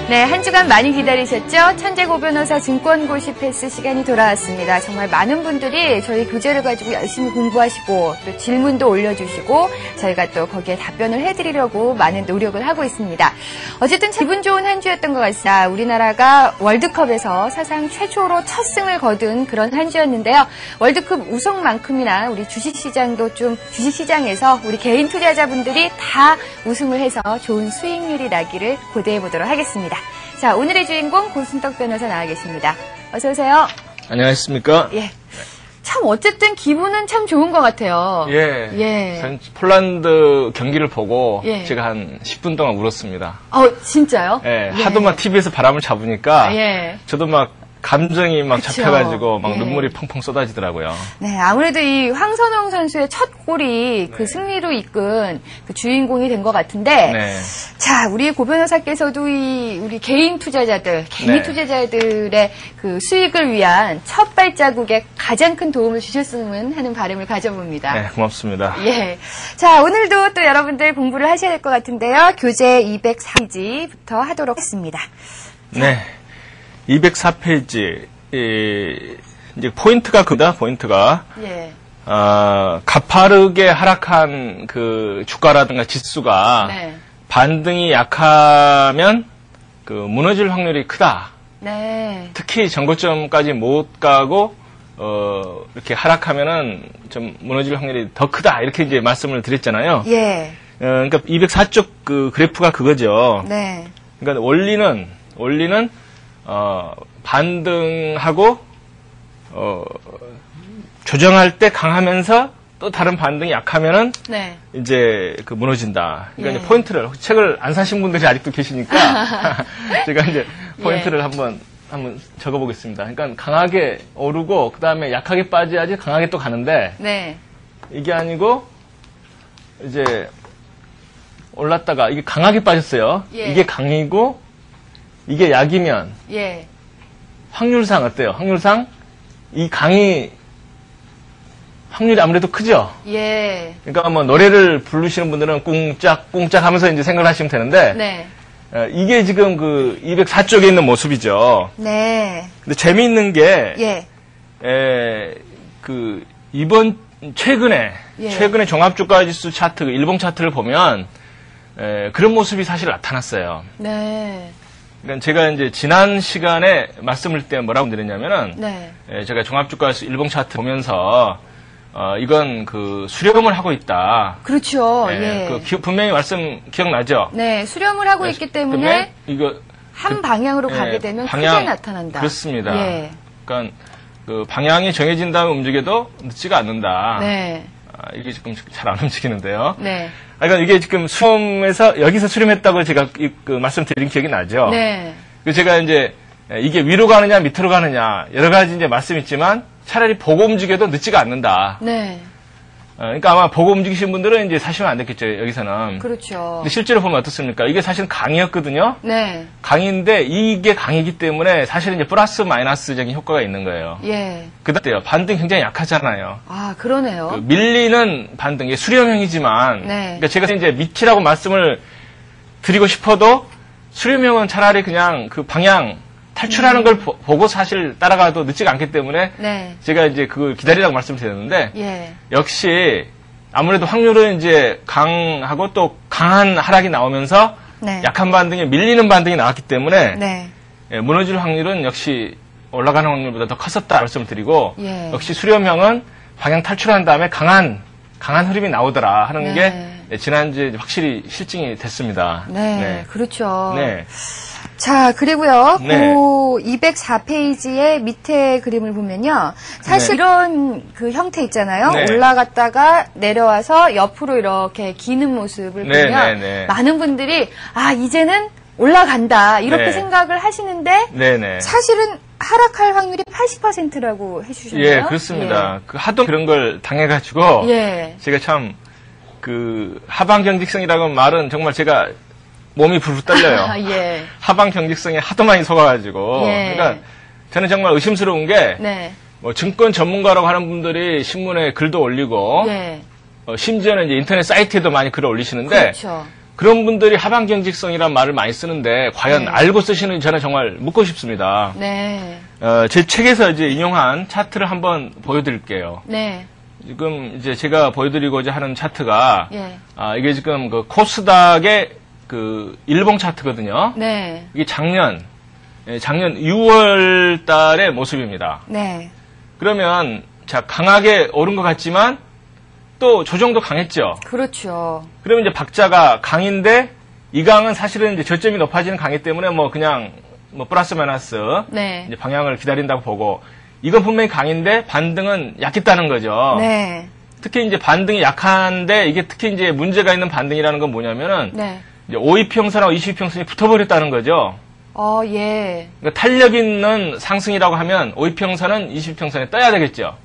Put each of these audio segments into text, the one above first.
네, 한 주간 많이 기다리셨죠? 천재고 변호사 증권고시 패스 시간이 돌아왔습니다. 정말 많은 분들이 저희 교재를 가지고 열심히 공부하시고 또 질문도 올려주시고 저희가 또 거기에 답변을 해드리려고 많은 노력을 하고 있습니다. 어쨌든 기분 좋은 한 주였던 것 같습니다. 우리나라가 월드컵에서 사상 최초로 첫 승을 거둔 그런 한 주였는데요. 월드컵 우승만큼이나 우리 주식시장도 좀 주식시장에서 우리 개인 투자자분들이 다 우승을 해서 좋은 수익률이 나기를 고대해 보도록 하겠습니다. 자, 오늘의 주인공 고순덕 변호사 나와 계십니다. 어서 오세요. 안녕하십니까? 예. 참 어쨌든 기분은 참 좋은 것 같아요. 예. 전 폴란드 경기를 보고 제가 한 10분 동안 울었습니다. 진짜요? 예. 하도 막 TV에서 바람을 잡으니까 저도 막 감정이 막 그쵸. 잡혀가지고 막 눈물이 펑펑 쏟아지더라고요. 네, 아무래도 이 황선홍 선수의 첫 골이 그 승리로 이끈 그 주인공이 된 것 같은데, 자, 우리 고 변호사께서도 우리 개인 투자자들, 개미 투자자들의 그 수익을 위한 첫 발자국에 가장 큰 도움을 주셨으면 하는 바람을 가져봅니다. 네, 고맙습니다. 예. 자, 오늘도 또 여러분들 공부를 하셔야 될 것 같은데요. 교재 204페이지부터 하도록 하겠습니다. 네. 204페이지, 이제 포인트가 그다, 포인트가. 가파르게 하락한 그 주가라든가 지수가 반등이 약하면 그 무너질 확률이 크다. 특히 전고점까지 못 가고, 이렇게 하락하면은 좀 무너질 확률이 더 크다. 이렇게 이제 말씀을 드렸잖아요. 그러니까 204쪽 그 그래프가 그거죠. 그러니까 원리는 반등하고, 조정할 때 강하면서 또 다른 반등이 약하면은, 이제 그 무너진다. 그러니까 이제 포인트를, 책을 안 사신 분들이 아직도 계시니까, 제가 이제 포인트를 한번 적어보겠습니다. 그러니까 강하게 오르고, 그 다음에 약하게 빠져야지 강하게 또 가는데, 이게 아니고, 이제, 올랐다가, 이게 강하게 빠졌어요. 이게 강이고, 이게 약이면 확률상 어때요? 확률상 이 강이 확률이 아무래도 크죠? 그러니까 뭐 노래를 부르시는 분들은 꿍짝꿍짝 하면서 이제 생각을 하시면 되는데 이게 지금 그 204쪽에 있는 모습이죠. 근데 재미있는 게 그 이번 최근에 종합주가지수 차트, 일봉 차트를 보면 그런 모습이 사실 나타났어요. 그러니까 제가 이제 지난 시간에 말씀을 때 뭐라고 드렸냐면은, 제가 종합주가지수 일봉 차트 보면서, 이건 그 수렴을 하고 있다. 그렇죠. 분명히 말씀 기억나죠? 수렴을 하고 있기 때문에, 이거 한 방향으로 가게 되면 크게 나타난다. 그렇습니다. 그러니까 그 방향이 정해진 다음에 움직여도 늦지가 않는다. 이게 지금 잘 안 움직이는데요. 그러니까 이게 지금 여기서 수렴했다고 제가 그 말씀드린 기억이 나죠. 그래서 제가 이제 이게 위로 가느냐 밑으로 가느냐 여러 가지 이제 말씀이 있지만 차라리 보고 움직여도 늦지가 않는다. 그러니까 아마 보고 움직이신 분들은 이제 사시면 안 됐겠죠, 여기서는. 그렇죠. 근데 실제로 보면 어떻습니까? 이게 사실은 강이었거든요. 강인데 이게 강이기 때문에 사실은 이제 플러스 마이너스적인 효과가 있는 거예요. 그다음에요. 반등 굉장히 약하잖아요. 그러네요. 그 밀리는 반등, 이게 수렴형이지만, 그러니까 제가 이제 밑이라고 말씀을 드리고 싶어도 수렴형은 차라리 그냥 그 방향 탈출하는 걸 보고 사실 따라가도 늦지가 않기 때문에 제가 이제 그걸 기다리라고 말씀드렸는데 역시 아무래도 확률은 이제 강하고 또 강한 하락이 나오면서 약한 반등에 밀리는 반등이 나왔기 때문에 무너질 확률은 역시 올라가는 확률보다 더 컸었다 말씀을 드리고 역시 수렴형은 방향 탈출한 다음에 강한 흐름이 나오더라 하는 게 지난주에 확실히 실증이 됐습니다. 그렇죠. 자, 그리고요, 그 204페이지의 밑에 그림을 보면요. 사실 이런 그 형태 있잖아요. 올라갔다가 내려와서 옆으로 이렇게 기는 모습을 보면 많은 분들이 이제는 올라간다 이렇게 생각을 하시는데 사실은 하락할 확률이 80%라고 해주셨나요? 그렇습니다. 그 하도 그런 걸 당해가지고 제가 참 그 하방 경직성이라고 말은 정말 제가 몸이 불불 떨려요. 하방 경직성에 하도 많이 속아가지고. 그러니까 저는 정말 의심스러운 게 뭐 증권 전문가라고 하는 분들이 신문에 글도 올리고 심지어는 이제 인터넷 사이트에도 많이 글을 올리시는데 그런 분들이 하방 경직성이란 말을 많이 쓰는데 과연 네. 알고 쓰시는지 저는 정말 묻고 싶습니다. 네. 제 책에서 이제 인용한 차트를 한번 보여드릴게요. 네. 지금 이제 제가 보여드리고자 하는 차트가 예. 이게 지금 그 코스닥의 그 일봉 차트거든요. 네. 이게 작년 6월 달의 모습입니다. 네. 그러면 자 강하게 오른 것 같지만 또 조정도 강했죠. 그렇죠. 그러면 이제 박자가 강인데 이 강은 사실은 이제 저점이 높아지는 강이기 때문에 뭐 그냥 뭐 플러스 마이너스 네. 이제 방향을 기다린다고 보고 이건 분명히 강인데 반등은 약했다는 거죠. 네. 특히 이제 반등이 약한데 이게 특히 이제 문제가 있는 반등이라는 건 뭐냐면은 네. 이제 5일평선하고 20일평선이 붙어버렸다는 거죠. 예. 그러니까 탄력 있는 상승이라고 하면 5일평선은 20일평선에 떠야 되겠죠.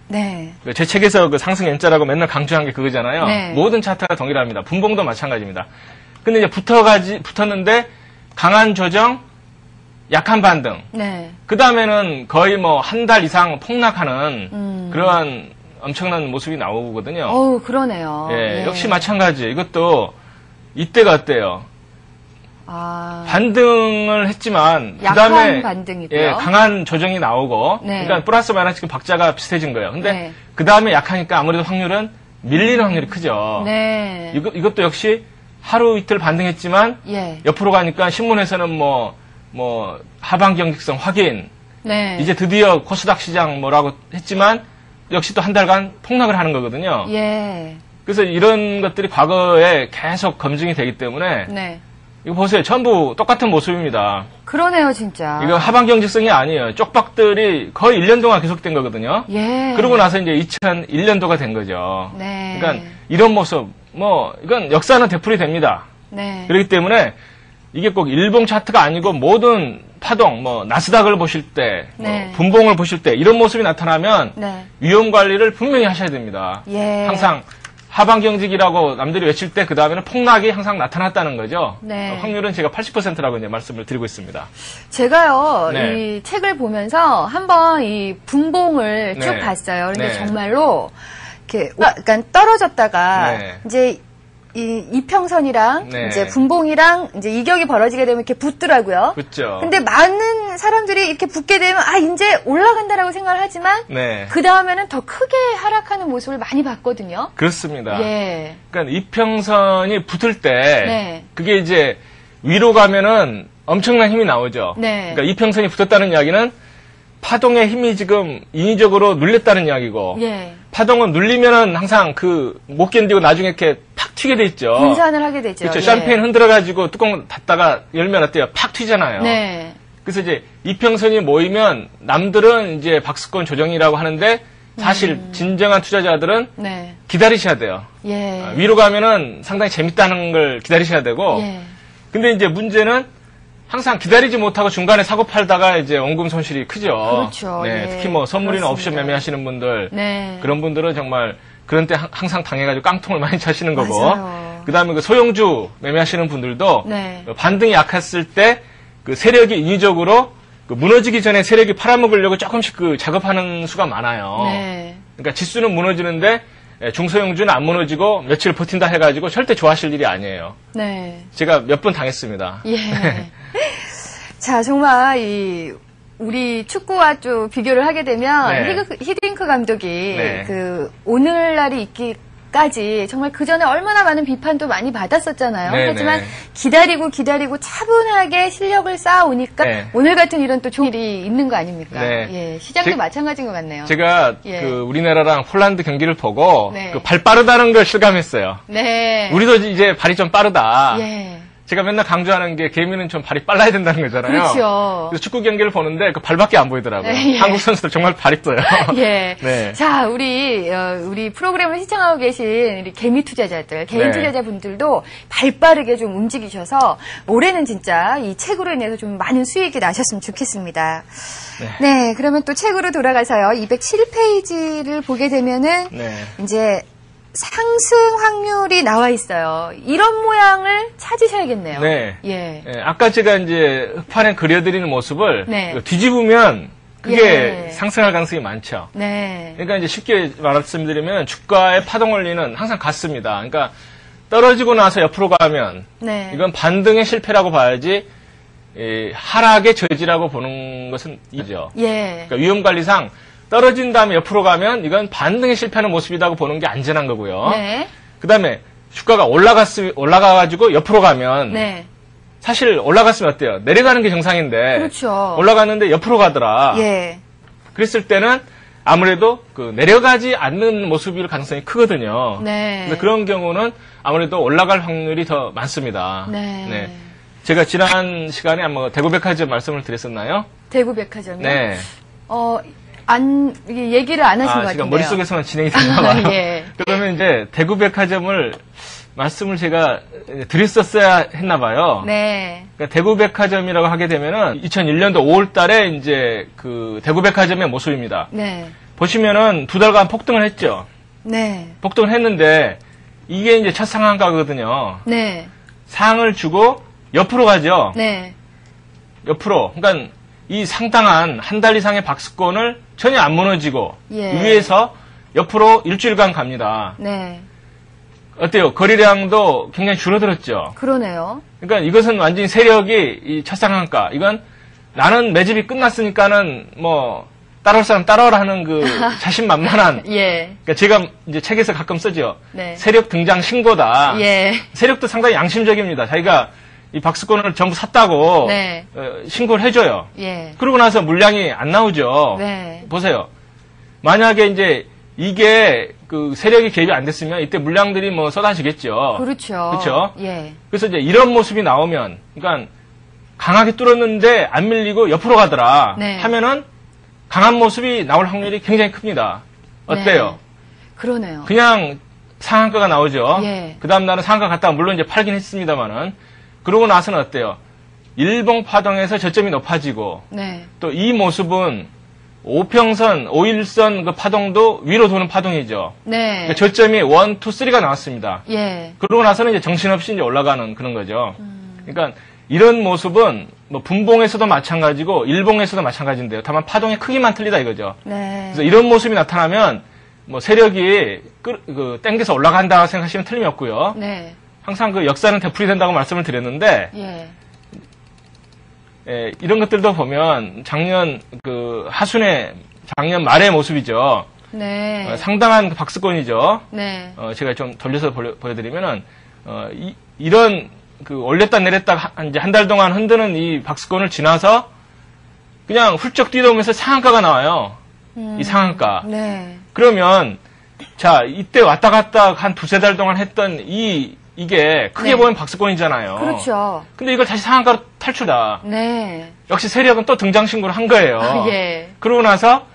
네. 제 책에서 그 상승 N자라고 맨날 강조한 게 그거잖아요. 네. 모든 차트가 동일합니다. 분봉도 마찬가지입니다. 근데 이제 붙었는데 강한 조정, 약한 반등. 네. 그 다음에는 거의 뭐 한 달 이상 폭락하는 그러한 엄청난 모습이 나오거든요. 그러네요. 예, 역시 마찬가지. 이것도 이때가 어때요? 반등을 했지만 그다음에 반등이고요. 예, 강한 조정이 나오고 네. 그러니까 플러스 마이너스 지금 박자가 비슷해진 거예요. 근데 네. 그다음에 약하니까 아무래도 확률은 밀리는 확률이 크죠. 네. 이것도 역시 하루 이틀 반등했지만 예. 옆으로 가니까 신문에서는 뭐 하방 경직성 확인. 네. 이제 드디어 코스닥 시장 뭐라고 했지만 역시 또 한 달간 폭락을 하는 거거든요. 예. 그래서 이런 것들이 과거에 계속 검증이 되기 때문에 네. 이거 보세요. 전부 똑같은 모습입니다. 그러니까 진짜. 이거 하방 경직성이 아니에요. 쪽박들이 거의 1년 동안 계속된 거거든요. 예. 그러고 나서 이제 2001년도가 된 거죠. 네. 그러니까 이런 모습, 이건 역사는 되풀이 됩니다. 네. 그렇기 때문에 이게 꼭 일봉 차트가 아니고 모든 파동, 나스닥을 보실 때, 네. 분봉을 보실 때 이런 모습이 나타나면 네. 위험 관리를 분명히 하셔야 됩니다. 예. 항상 하방 경직이라고 남들이 외칠 때 그 다음에는 폭락이 항상 나타났다는 거죠. 네. 확률은 제가 80%라고 이제 말씀을 드리고 있습니다. 제가요, 네. 이 책을 보면서 한번 이 분봉을 쭉 네. 봤어요. 근데 네. 정말로 이렇게 약간 떨어졌다가 네. 이제 이 이평선이랑 네. 이제 분봉이랑 이제 이격이 벌어지게 되면 이렇게 붙더라고요. 그렇죠. 근데 많은 사람들이 이렇게 붙게 되면 이제 올라간다라고 생각을 하지만 네. 그 다음에는 더 크게 하락하는 모습을 많이 봤거든요. 그렇습니다. 예. 그러니까 이평선이 붙을 때 네. 그게 이제 위로 가면은 엄청난 힘이 나오죠. 네. 그러니까 이평선이 붙었다는 이야기는 파동의 힘이 지금 인위적으로 눌렸다는 이야기고 예. 파동은 눌리면은 항상 못 견디고 나중에 이렇게 팍 튀게 돼 있죠. 분산을 하게 되죠. 그렇죠. 예. 샴페인 흔들어가지고 뚜껑 닫다가 열면 어때요? 팍 튀잖아요. 네. 그래서 이제 이평선이 모이면 남들은 이제 박스권 조정이라고 하는데 사실 진정한 투자자들은 네. 기다리셔야 돼요. 예. 위로 가면은 상당히 재밌다는 걸 기다리셔야 되고 예. 근데 이제 문제는 항상 기다리지 못하고 중간에 사고 팔다가 이제 원금 손실이 크죠. 그렇죠. 네, 예. 특히 선물이나 그렇습니다. 옵션 매매하시는 분들 네. 그런 분들은 정말 그런 때 항상 당해가지고 깡통을 많이 차시는 거고 맞아요. 그다음에 그 소형주 매매하시는 분들도 네. 반등이 약했을 때 그 세력이 인위적으로 그 무너지기 전에 세력이 팔아먹으려고 조금씩 그 작업하는 수가 많아요. 네. 그러니까 지수는 무너지는데 중소형주는 안 무너지고 며칠 버틴다 해가지고 절대 좋아하실 일이 아니에요. 네. 제가 몇 번 당했습니다. 예. 자, 정말 우리 축구와 좀 비교를 하게 되면 네. 히딩크 감독이 네. 오늘날이 있기까지 정말 그 전에 얼마나 많은 비판도 많이 받았었잖아요. 네, 하지만 네. 기다리고 차분하게 실력을 쌓아오니까 네. 오늘 같은 이런 또 좋은 일이 있는 거 아닙니까? 네. 예, 시장도 마찬가지인 것 같네요. 제가 예. 그 우리나라랑 폴란드 경기를 보고 네. 그 발 빠르다는 걸 실감했어요. 네. 우리도 이제 발이 좀 빠르다. 예. 제가 맨날 강조하는 게 개미는 좀 발이 빨라야 된다는 거잖아요. 그렇죠. 그래서 축구 경기를 보는데 그 발밖에 안 보이더라고요. 예. 한국 선수들 정말 발이 떠요. 예. 네. 자, 우리 프로그램을 시청하고 계신 우리 개미 투자자들, 개인 네. 투자자분들도 발빠르게 좀 움직이셔서 올해는 진짜 이 책으로 인해서 좀 많은 수익이 나셨으면 좋겠습니다. 네. 그러면 또 책으로 돌아가서요. 207페이지를 보게 되면은 네. 이제 상승 확률이 나와 있어요. 이런 모양을 찾으셔야겠네요. 네. 예. 예, 아까 제가 이제 흑판에 그려드리는 모습을 네. 뒤집으면 그게 예. 상승할 가능성이 많죠. 네. 그러니까 이제 쉽게 말씀드리면 주가의 파동 원리는 항상 같습니다. 그러니까 떨어지고 나서 옆으로 가면 네. 이건 반등의 실패라고 봐야지 하락의 저지라고 보는 것은 이죠. 예. 그러니까 위험관리상 떨어진 다음에 옆으로 가면 이건 반등의 실패하는 모습이라고 보는 게 안전한 거고요. 네. 그 다음에 주가가 올라가가지고 옆으로 가면 네. 사실 올라갔으면 어때요? 내려가는 게 정상인데 그렇죠. 올라갔는데 옆으로 가더라. 예. 그랬을 때는 아무래도 그 내려가지 않는 모습일 가능성이 크거든요. 네. 근데 그런 경우는 아무래도 올라갈 확률이 더 많습니다. 네. 제가 지난 시간에 아마 대구백화점 말씀을 드렸었나요? 대구백화점이요? 네. 얘기를 안 하신 것 같은데요. 지금 머릿속에서만 진행이 되나 봐요. 예. 그러면 이제 대구백화점을 말씀을 제가 드렸었어야 했나 봐요. 네. 그러니까 대구백화점이라고 하게 되면은 2001년도 5월 달에 이제 그 대구백화점의 모습입니다. 네. 보시면은 2달간 폭등을 했죠. 네. 폭등을 했는데 이게 이제 첫 상한가거든요. 네. 상을 주고 옆으로 가죠. 네. 옆으로. 그러니까 이 상당한 한 달 이상의 박스권을 전혀 안 무너지고 예. 위에서 옆으로 일주일간 갑니다. 네. 어때요? 거래량도 굉장히 줄어들었죠. 그러네요. 그러니까 이것은 완전히 세력이 이 첫 상한가. 이건 나는 매집이 끝났으니까는 뭐 따라올 사람 따라오라 하는 그 자신만만한. 예. 그러니까 제가 이제 책에서 가끔 쓰죠. 네. 세력 등장 신고다. 예. 세력도 상당히 양심적입니다. 자기가 이 박스권을 전부 샀다고 네. 신고를 해줘요. 예. 그러고 나서 물량이 안 나오죠. 네. 보세요. 만약에 이제 이게 그 세력이 개입이 안 됐으면 이때 물량들이 뭐 쏟아지겠죠. 그렇죠. 그렇죠. 예. 그래서 이제 이런 모습이 나오면, 그러니까 강하게 뚫었는데 안 밀리고 옆으로 가더라. 네. 하면은 강한 모습이 나올 확률이 굉장히 큽니다. 어때요? 네. 그러네요. 그냥 상한가가 나오죠. 예. 그 다음 날은 상한가 갔다가 물론 이제 팔긴 했습니다만은 그러고 나서는 어때요? 일봉 파동에서 저점이 높아지고 네. 또 이 모습은 5평선, 5일선 그 파동도 위로 도는 파동이죠. 네. 그러니까 저점이 1, 2, 3가 나왔습니다. 예. 그러고 나서는 이제 정신없이 이제 올라가는 그런 거죠. 그러니까 이런 모습은 뭐 분봉에서도 마찬가지고 일봉에서도 마찬가지인데요. 다만 파동의 크기만 틀리다 이거죠. 네. 그래서 이런 모습이 나타나면 뭐 세력이 땡겨서 올라간다 생각하시면 틀림이 없고요. 네. 항상 그 역사는 되풀이된다고 말씀을 드렸는데 예. 이런 것들도 보면 작년 그 하순의 작년 말의 모습이죠. 네. 상당한 그 박스권이죠. 네. 제가 좀 돌려서 보여드리면은 이런 그 올렸다 내렸다 이제 한 달 동안 흔드는 이 박스권을 지나서 그냥 훌쩍 뛰어오면서 상한가가 나와요. 이 상한가. 네. 그러면 자 이때 왔다 갔다 한 두세 달 동안 했던 이게 크게 네. 보면 박스권이잖아요. 그렇죠. 근데 이걸 다시 상한가로 탈출다. 네. 역시 세력은 또 등장 신고를 한 거예요. 예. 그러고 나서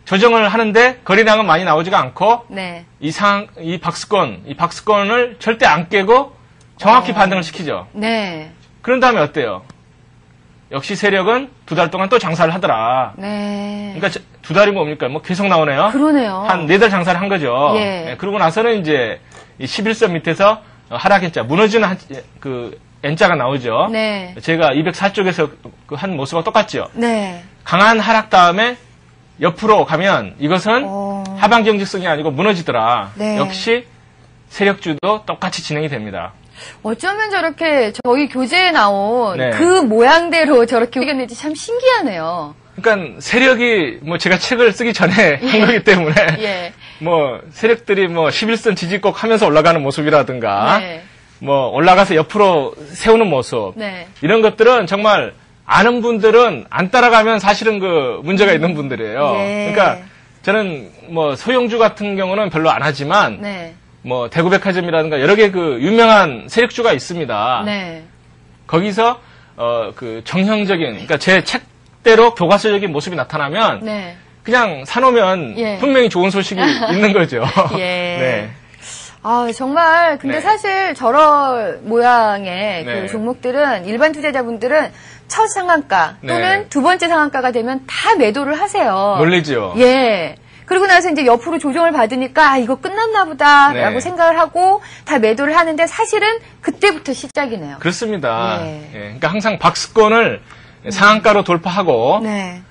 조정을 하는데 거래량은 많이 나오지가 않고 네. 이 박스권을 절대 안 깨고 정확히 반등을 시키죠. 네. 그런 다음에 어때요? 역시 세력은 2달 동안 또 장사를 하더라. 네. 그러니까 2달이 뭡니까? 뭐 계속 나오네요. 그러네요. 한 4달 장사를 한 거죠. 예. 그러고 나서는 이제 이 11선 밑에서 하락했자, 무너지는 그 N자가 나오죠. 네. 제가 204쪽에서 한 모습과 똑같죠. 네. 강한 하락 다음에 옆으로 가면 이것은 하방 경직성이 아니고 무너지더라. 네. 역시 세력주도 똑같이 진행이 됩니다. 어쩌면 저렇게 저희 교재에 나온 네. 그 모양대로 저렇게 이겼는지 참 신기하네요. 그러니까 세력이 뭐 제가 책을 쓰기 전에 한 거기 때문에 예. 뭐 세력들이 뭐 11선 지지꼭 하면서 올라가는 모습이라든가 네. 뭐 올라가서 옆으로 세우는 모습 네. 이런 것들은 정말 아는 분들은 안 따라가면 사실은 그 문제가 있는 분들이에요. 예. 그러니까 저는 뭐 소형주 같은 경우는 별로 안 하지만 네. 뭐 대구백화점이라든가 여러 개 그 유명한 세력주가 있습니다. 네. 거기서 그 정형적인 그러니까 제 책대로 교과서적인 모습이 나타나면 네. 그냥 사놓으면 예. 분명히 좋은 소식이 있는 거죠. 예. 네. 아, 정말, 근데 네. 사실 저런 모양의 네. 그 종목들은 일반 투자자분들은 첫 상한가 또는 네. 두 번째 상한가가 되면 다 매도를 하세요. 놀리죠. 예. 그리고 나서 이제 옆으로 조정을 받으니까 이거 끝났나 보다라고 네. 생각을 하고 다 매도를 하는데 사실은 그때부터 시작이네요. 그렇습니다. 예. 예. 그러니까 항상 박스권을 상한가로 돌파하고 네.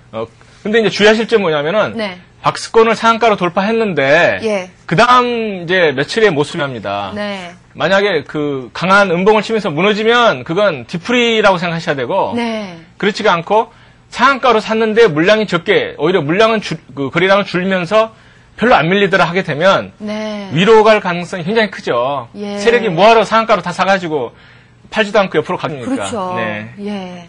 근데 이제 주의하실 점 뭐냐면은 네. 박스권을 상한가로 돌파했는데 예. 그 다음 이제 며칠의 모습이랍니다. 네. 만약에 그 강한 음봉을 치면서 무너지면 그건 뒤풀이라고 생각하셔야 되고 네. 그렇지가 않고 상한가로 샀는데 물량이 적게 오히려 물량은 그 거래량을 줄면서 별로 안 밀리더라 하게 되면 네. 위로 갈 가능성이 굉장히 크죠. 예. 세력이 뭐하러 상한가로 다 사가지고 팔지도 않고 옆으로 갑니까? 그렇죠. 네. 예.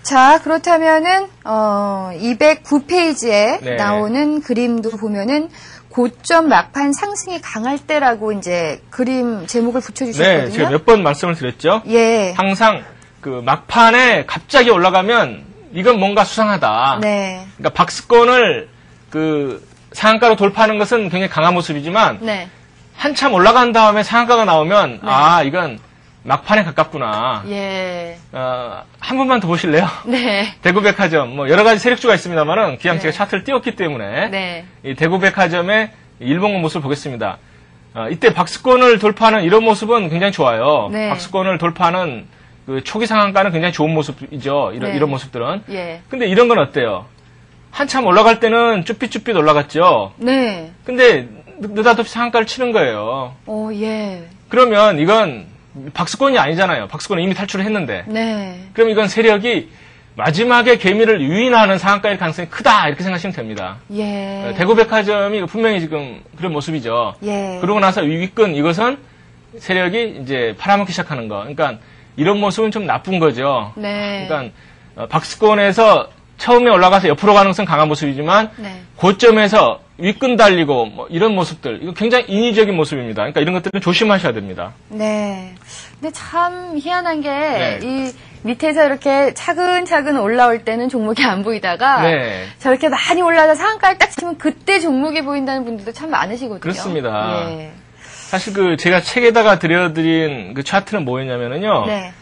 자, 그렇다면은 209페이지에 네. 나오는 그림도 보면은 고점 막판 상승이 강할 때라고 이제 그림 제목을 붙여주셨거든요. 네, 제가 몇 번 말씀을 드렸죠. 예. 항상 그 막판에 갑자기 올라가면 이건 뭔가 수상하다. 네. 그러니까 박스권을 그 상한가로 돌파하는 것은 굉장히 강한 모습이지만 네. 한참 올라간 다음에 상한가가 나오면 네. 아 이건 막판에 가깝구나. 예. 한 번만 더 보실래요? 네. 대구백화점 뭐 여러 가지 세력주가 있습니다만은 그냥 네. 제가 차트를 띄웠기 때문에 네. 이 대구백화점의 일봉 모습을 보겠습니다. 이때 박스권을 돌파하는 이런 모습은 굉장히 좋아요. 네. 박스권을 돌파하는 그 초기 상한가는 굉장히 좋은 모습이죠. 네. 이런 모습들은. 예. 근데 이런 건 어때요? 한참 올라갈 때는 쭈삣쭈삣 올라갔죠. 네. 근데 느닷없이 상한가를 치는 거예요. 예. 그러면 이건 박스권이 아니잖아요. 박스권은 이미 탈출을 했는데. 네. 그럼 이건 세력이 마지막에 개미를 유인하는 상한가일 가능성이 크다 이렇게 생각하시면 됩니다. 예. 대구백화점이 분명히 지금 그런 모습이죠. 예. 그러고 나서 윗근 이것은 세력이 이제 팔아먹기 시작하는 거. 그러니까 이런 모습은 좀 나쁜 거죠. 네. 그러니까 박스권에서 처음에 올라가서 옆으로 가는 것은 강한 모습이지만 네. 고점에서 윗근 달리고 뭐 이런 모습들 이거 굉장히 인위적인 모습입니다. 그러니까 이런 것들은 조심하셔야 됩니다. 네. 근데 참 희한한 게 네. 이 밑에서 이렇게 차근차근 올라올 때는 종목이 안 보이다가 네. 저렇게 많이 올라서 상한가를 딱 치면 그때 종목이 보인다는 분들도 참 많으시거든요. 그렇습니다. 예. 사실 그 제가 책에다가 드려드린 그 차트는 뭐였냐면은요. 네.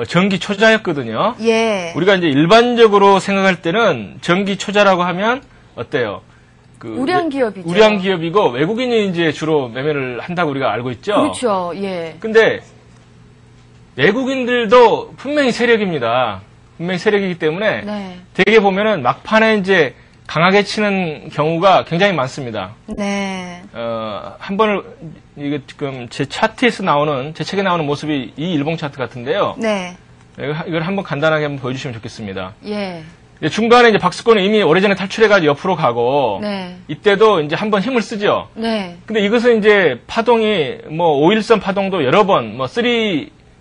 전기 초자였거든요. 예. 우리가 이제 일반적으로 생각할 때는 전기 초자라고 하면 어때요? 그 우량 기업이죠. 우량 기업이고 외국인이 이제 주로 매매를 한다고 우리가 알고 있죠. 그렇죠. 예. 근데 외국인들도 분명히 세력입니다. 분명히 세력이기 때문에 네. 되게 보면은 막판에 이제 강하게 치는 경우가 굉장히 많습니다. 네. 한 번을 이게 지금 제 차트에서 나오는 제 책에 나오는 모습이 이 일봉 차트 같은데요. 네. 이걸 한번 간단하게 한번 보여주시면 좋겠습니다. 예. 중간에 이제 박스권은 이미 오래전에 탈출해가지고 옆으로 가고 네. 이때도 이제 한번 힘을 쓰죠. 네. 근데 이것은 이제 파동이 뭐 5일선 파동도 여러 번 뭐 3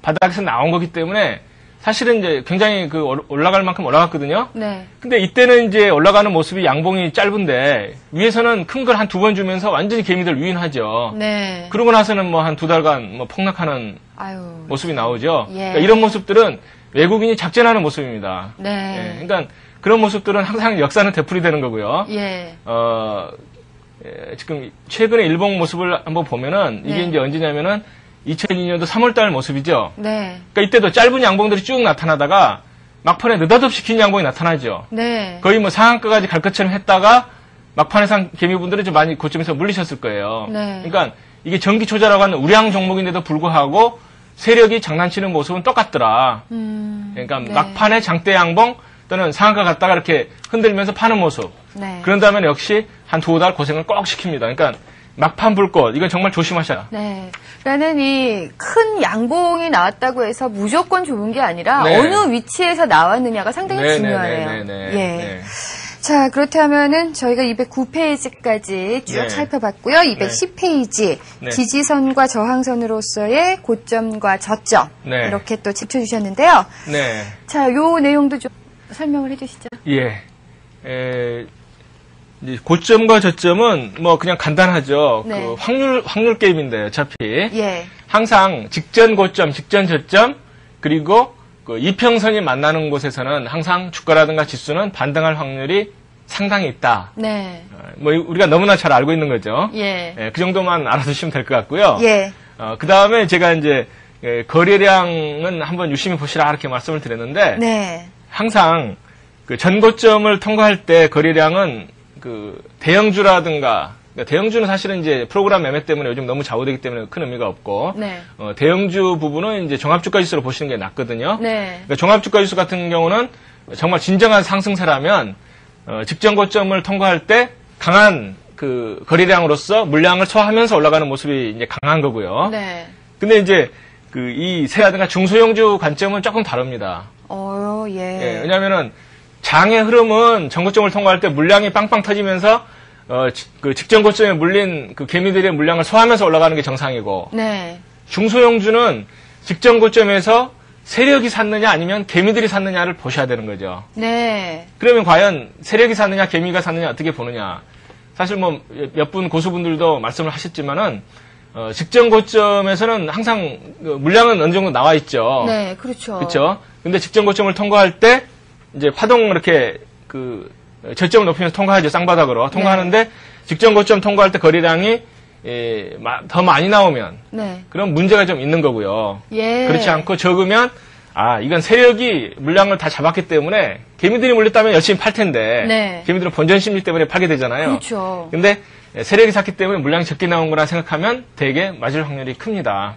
바닥에서 나온 거기 때문에 사실은 이제 굉장히 그 올라갈 만큼 올라갔거든요. 네. 근데 이때는 이제 올라가는 모습이 양봉이 짧은데 위에서는 큰 걸 한 2번 주면서 완전히 개미들 유인하죠. 네. 그러고 나서는 뭐 한 2달간 뭐 폭락하는 아유. 모습이 나오죠. 예. 그러니까 이런 모습들은 외국인이 작전하는 모습입니다. 네. 예, 그러니까 그런 모습들은 항상 역사는 되풀이되는 거고요. 예. 지금 최근에 일본 모습을 한번 보면은 이게 네. 이제 언제냐면은 2002년도 3월달 모습이죠. 네. 그러니까 이때도 짧은 양봉들이 쭉 나타나다가 막판에 느닷없이 긴 양봉이 나타나죠. 네. 거의 뭐 상한가까지 갈 것처럼 했다가 막판에서 개미분들이 좀 많이 고점에서 물리셨을 거예요. 네. 그러니까 이게 전기 초자라고 하는 우량 종목인데도 불구하고 세력이 장난치는 모습은 똑같더라. 그러니까 네. 막판에 장대 양봉 또는 상한가 갔다가 이렇게 흔들면서 파는 모습. 네. 그런 다음에 역시 한 2달 고생을 꼭 시킵니다. 그러니까 막판 불꽃 이건 정말 조심하셔라. 네. 그러니까 이 큰 양봉이 나왔다고 해서 무조건 좋은 게 아니라 네. 어느 위치에서 나왔느냐가 상당히 네, 중요해요. 네, 네, 네, 예. 네. 자, 그렇다면은 저희가 209페이지까지 쭉 네. 살펴봤고요. 210페이지 네. 지지선과 저항선으로서의 고점과 저점 네. 이렇게 또 짚어주셨는데요. 네. 자, 요 내용도 좀 설명을 해주시죠. 예. 이제 고점과 저점은 뭐 그냥 간단하죠. 네. 그 확률 게임인데 어차피 예. 항상 직전 고점, 직전 저점 그리고 그 이평선이 만나는 곳에서는 항상 주가라든가 지수는 반등할 확률이 상당히 있다. 네. 뭐 우리가 너무나 잘 알고 있는 거죠. 예. 그 정도만 알아두시면 될 것 같고요. 예. 그 다음에 제가 이제 거래량은 한번 유심히 보시라 이렇게 말씀을 드렸는데 네. 항상 그 전고점을 통과할 때 거래량은 그 대형주라든가 그러니까 대형주는 사실은 이제 프로그램 매매 때문에 요즘 너무 좌우되기 때문에 큰 의미가 없고 네. 대형주 부분은 이제 종합주가지수로 보시는 게 낫거든요. 네. 그러니까 종합주가지수 같은 경우는 정말 진정한 상승세라면 직전 고점을 통과할 때 강한 그 거래량으로서 물량을 소화하면서 올라가는 모습이 이제 강한 거고요. 네. 근데 이제 그 이 세라든가 중소형주 관점은 조금 다릅니다. 예. 예, 왜냐면은 장의 흐름은 전고점을 통과할 때 물량이 빵빵 터지면서 그 직전 고점에 물린 그 개미들의 물량을 소화하면서 올라가는 게 정상이고, 네. 중소형주는 직전 고점에서 세력이 샀느냐 아니면 개미들이 샀느냐를 보셔야 되는 거죠. 네. 그러면 과연 세력이 샀느냐 개미가 샀느냐 어떻게 보느냐. 사실 뭐 몇 분 고수분들도 말씀을 하셨지만은 직전 고점에서는 항상 물량은 어느 정도 나와 있죠. 네, 그렇죠. 그렇죠. 근데 직전 고점을 통과할 때 이제 파동 이렇게 그 저점을 높이면서 통과하죠. 쌍바닥으로 통과하는데, 네. 직전 고점 통과할 때 거래량이 더 많이 나오면, 네. 그럼 문제가 좀 있는 거고요. 예. 그렇지 않고 적으면 이건 세력이 물량을 다 잡았기 때문에 개미들이 물렸다면 열심히 팔 텐데, 네. 개미들은 본전 심리 때문에 팔게 되잖아요. 그렇죠. 근데 세력이 샀기 때문에 물량이 적게 나온 거라 생각하면 되게 맞을 확률이 큽니다.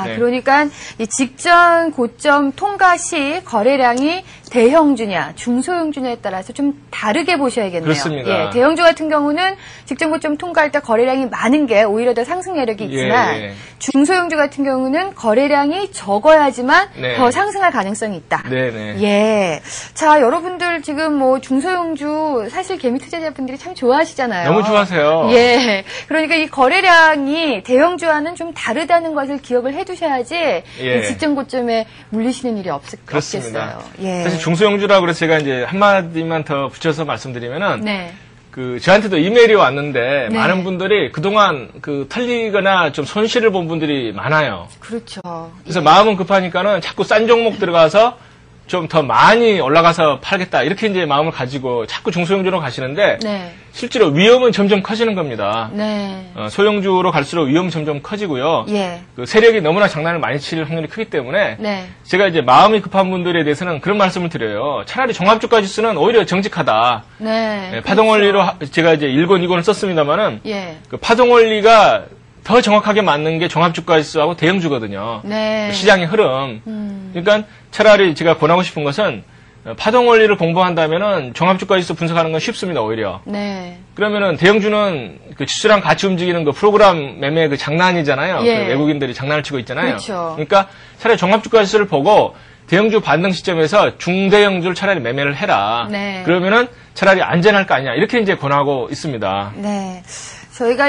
네. 그러니까 이 직전 고점 통과 시 거래량이 대형주냐 중소형주냐에 따라서 좀 다르게 보셔야겠네요. 그렇습니다. 예, 대형주 같은 경우는 직전 고점 통과할 때 거래량이 많은 게 오히려 더 상승 여력이 있지만, 예. 중소형주 같은 경우는 거래량이 적어야지만, 네. 더 상승할 가능성이 있다. 네네. 예. 자, 여러분들 지금 뭐 중소형주 사실 개미 투자자분들이 참 좋아하시잖아요. 너무 좋아하세요. 예. 그러니까 이 거래량이 대형주와는 좀 다르다는 것을 기억을 해두셔야지, 예. 이 직전 고점에 물리시는 일이 그렇습니다. 없겠어요. 예. 사실 중소형주라고 그래서 제가 이제 한마디만 더 붙여서 말씀드리면은, 네. 저한테도 이메일이 왔는데, 네. 많은 분들이 그동안 털리거나 좀 손실을 본 분들이 많아요. 그렇죠. 그래서 마음은 급하니까는 자꾸 싼 종목 들어가서 좀 더 많이 올라가서 팔겠다. 이렇게 이제 마음을 가지고 자꾸 중소형주로 가시는데, 네. 실제로 위험은 점점 커지는 겁니다. 네. 소형주로 갈수록 위험은 점점 커지고요. 예. 그 세력이 너무나 장난을 많이 칠 확률이 크기 때문에, 네. 제가 이제 마음이 급한 분들에 대해서는 그런 말씀을 드려요. 차라리 종합주가 지수는 오히려 정직하다. 네. 파동원리로 제가 이제 1권, 2권을 썼습니다만은, 예. 그 파동원리가 더 정확하게 맞는 게 종합주가지수하고 대형주거든요. 네. 시장의 흐름. 그러니까 차라리 제가 권하고 싶은 것은 파동원리를 공부한다면은 종합주가지수 분석하는 건 쉽습니다, 오히려. 네. 그러면은 대형주는 그 지수랑 같이 움직이는 그 프로그램 매매 그 장난이잖아요. 예. 그 외국인들이 장난을 치고 있잖아요. 그렇죠. 그러니까 차라리 종합주가지수를 보고 대형주 반등 시점에서 중대형주를 차라리 매매를 해라. 네. 그러면은 차라리 안전할 거 아니냐. 이렇게 이제 권하고 있습니다. 네. 저희가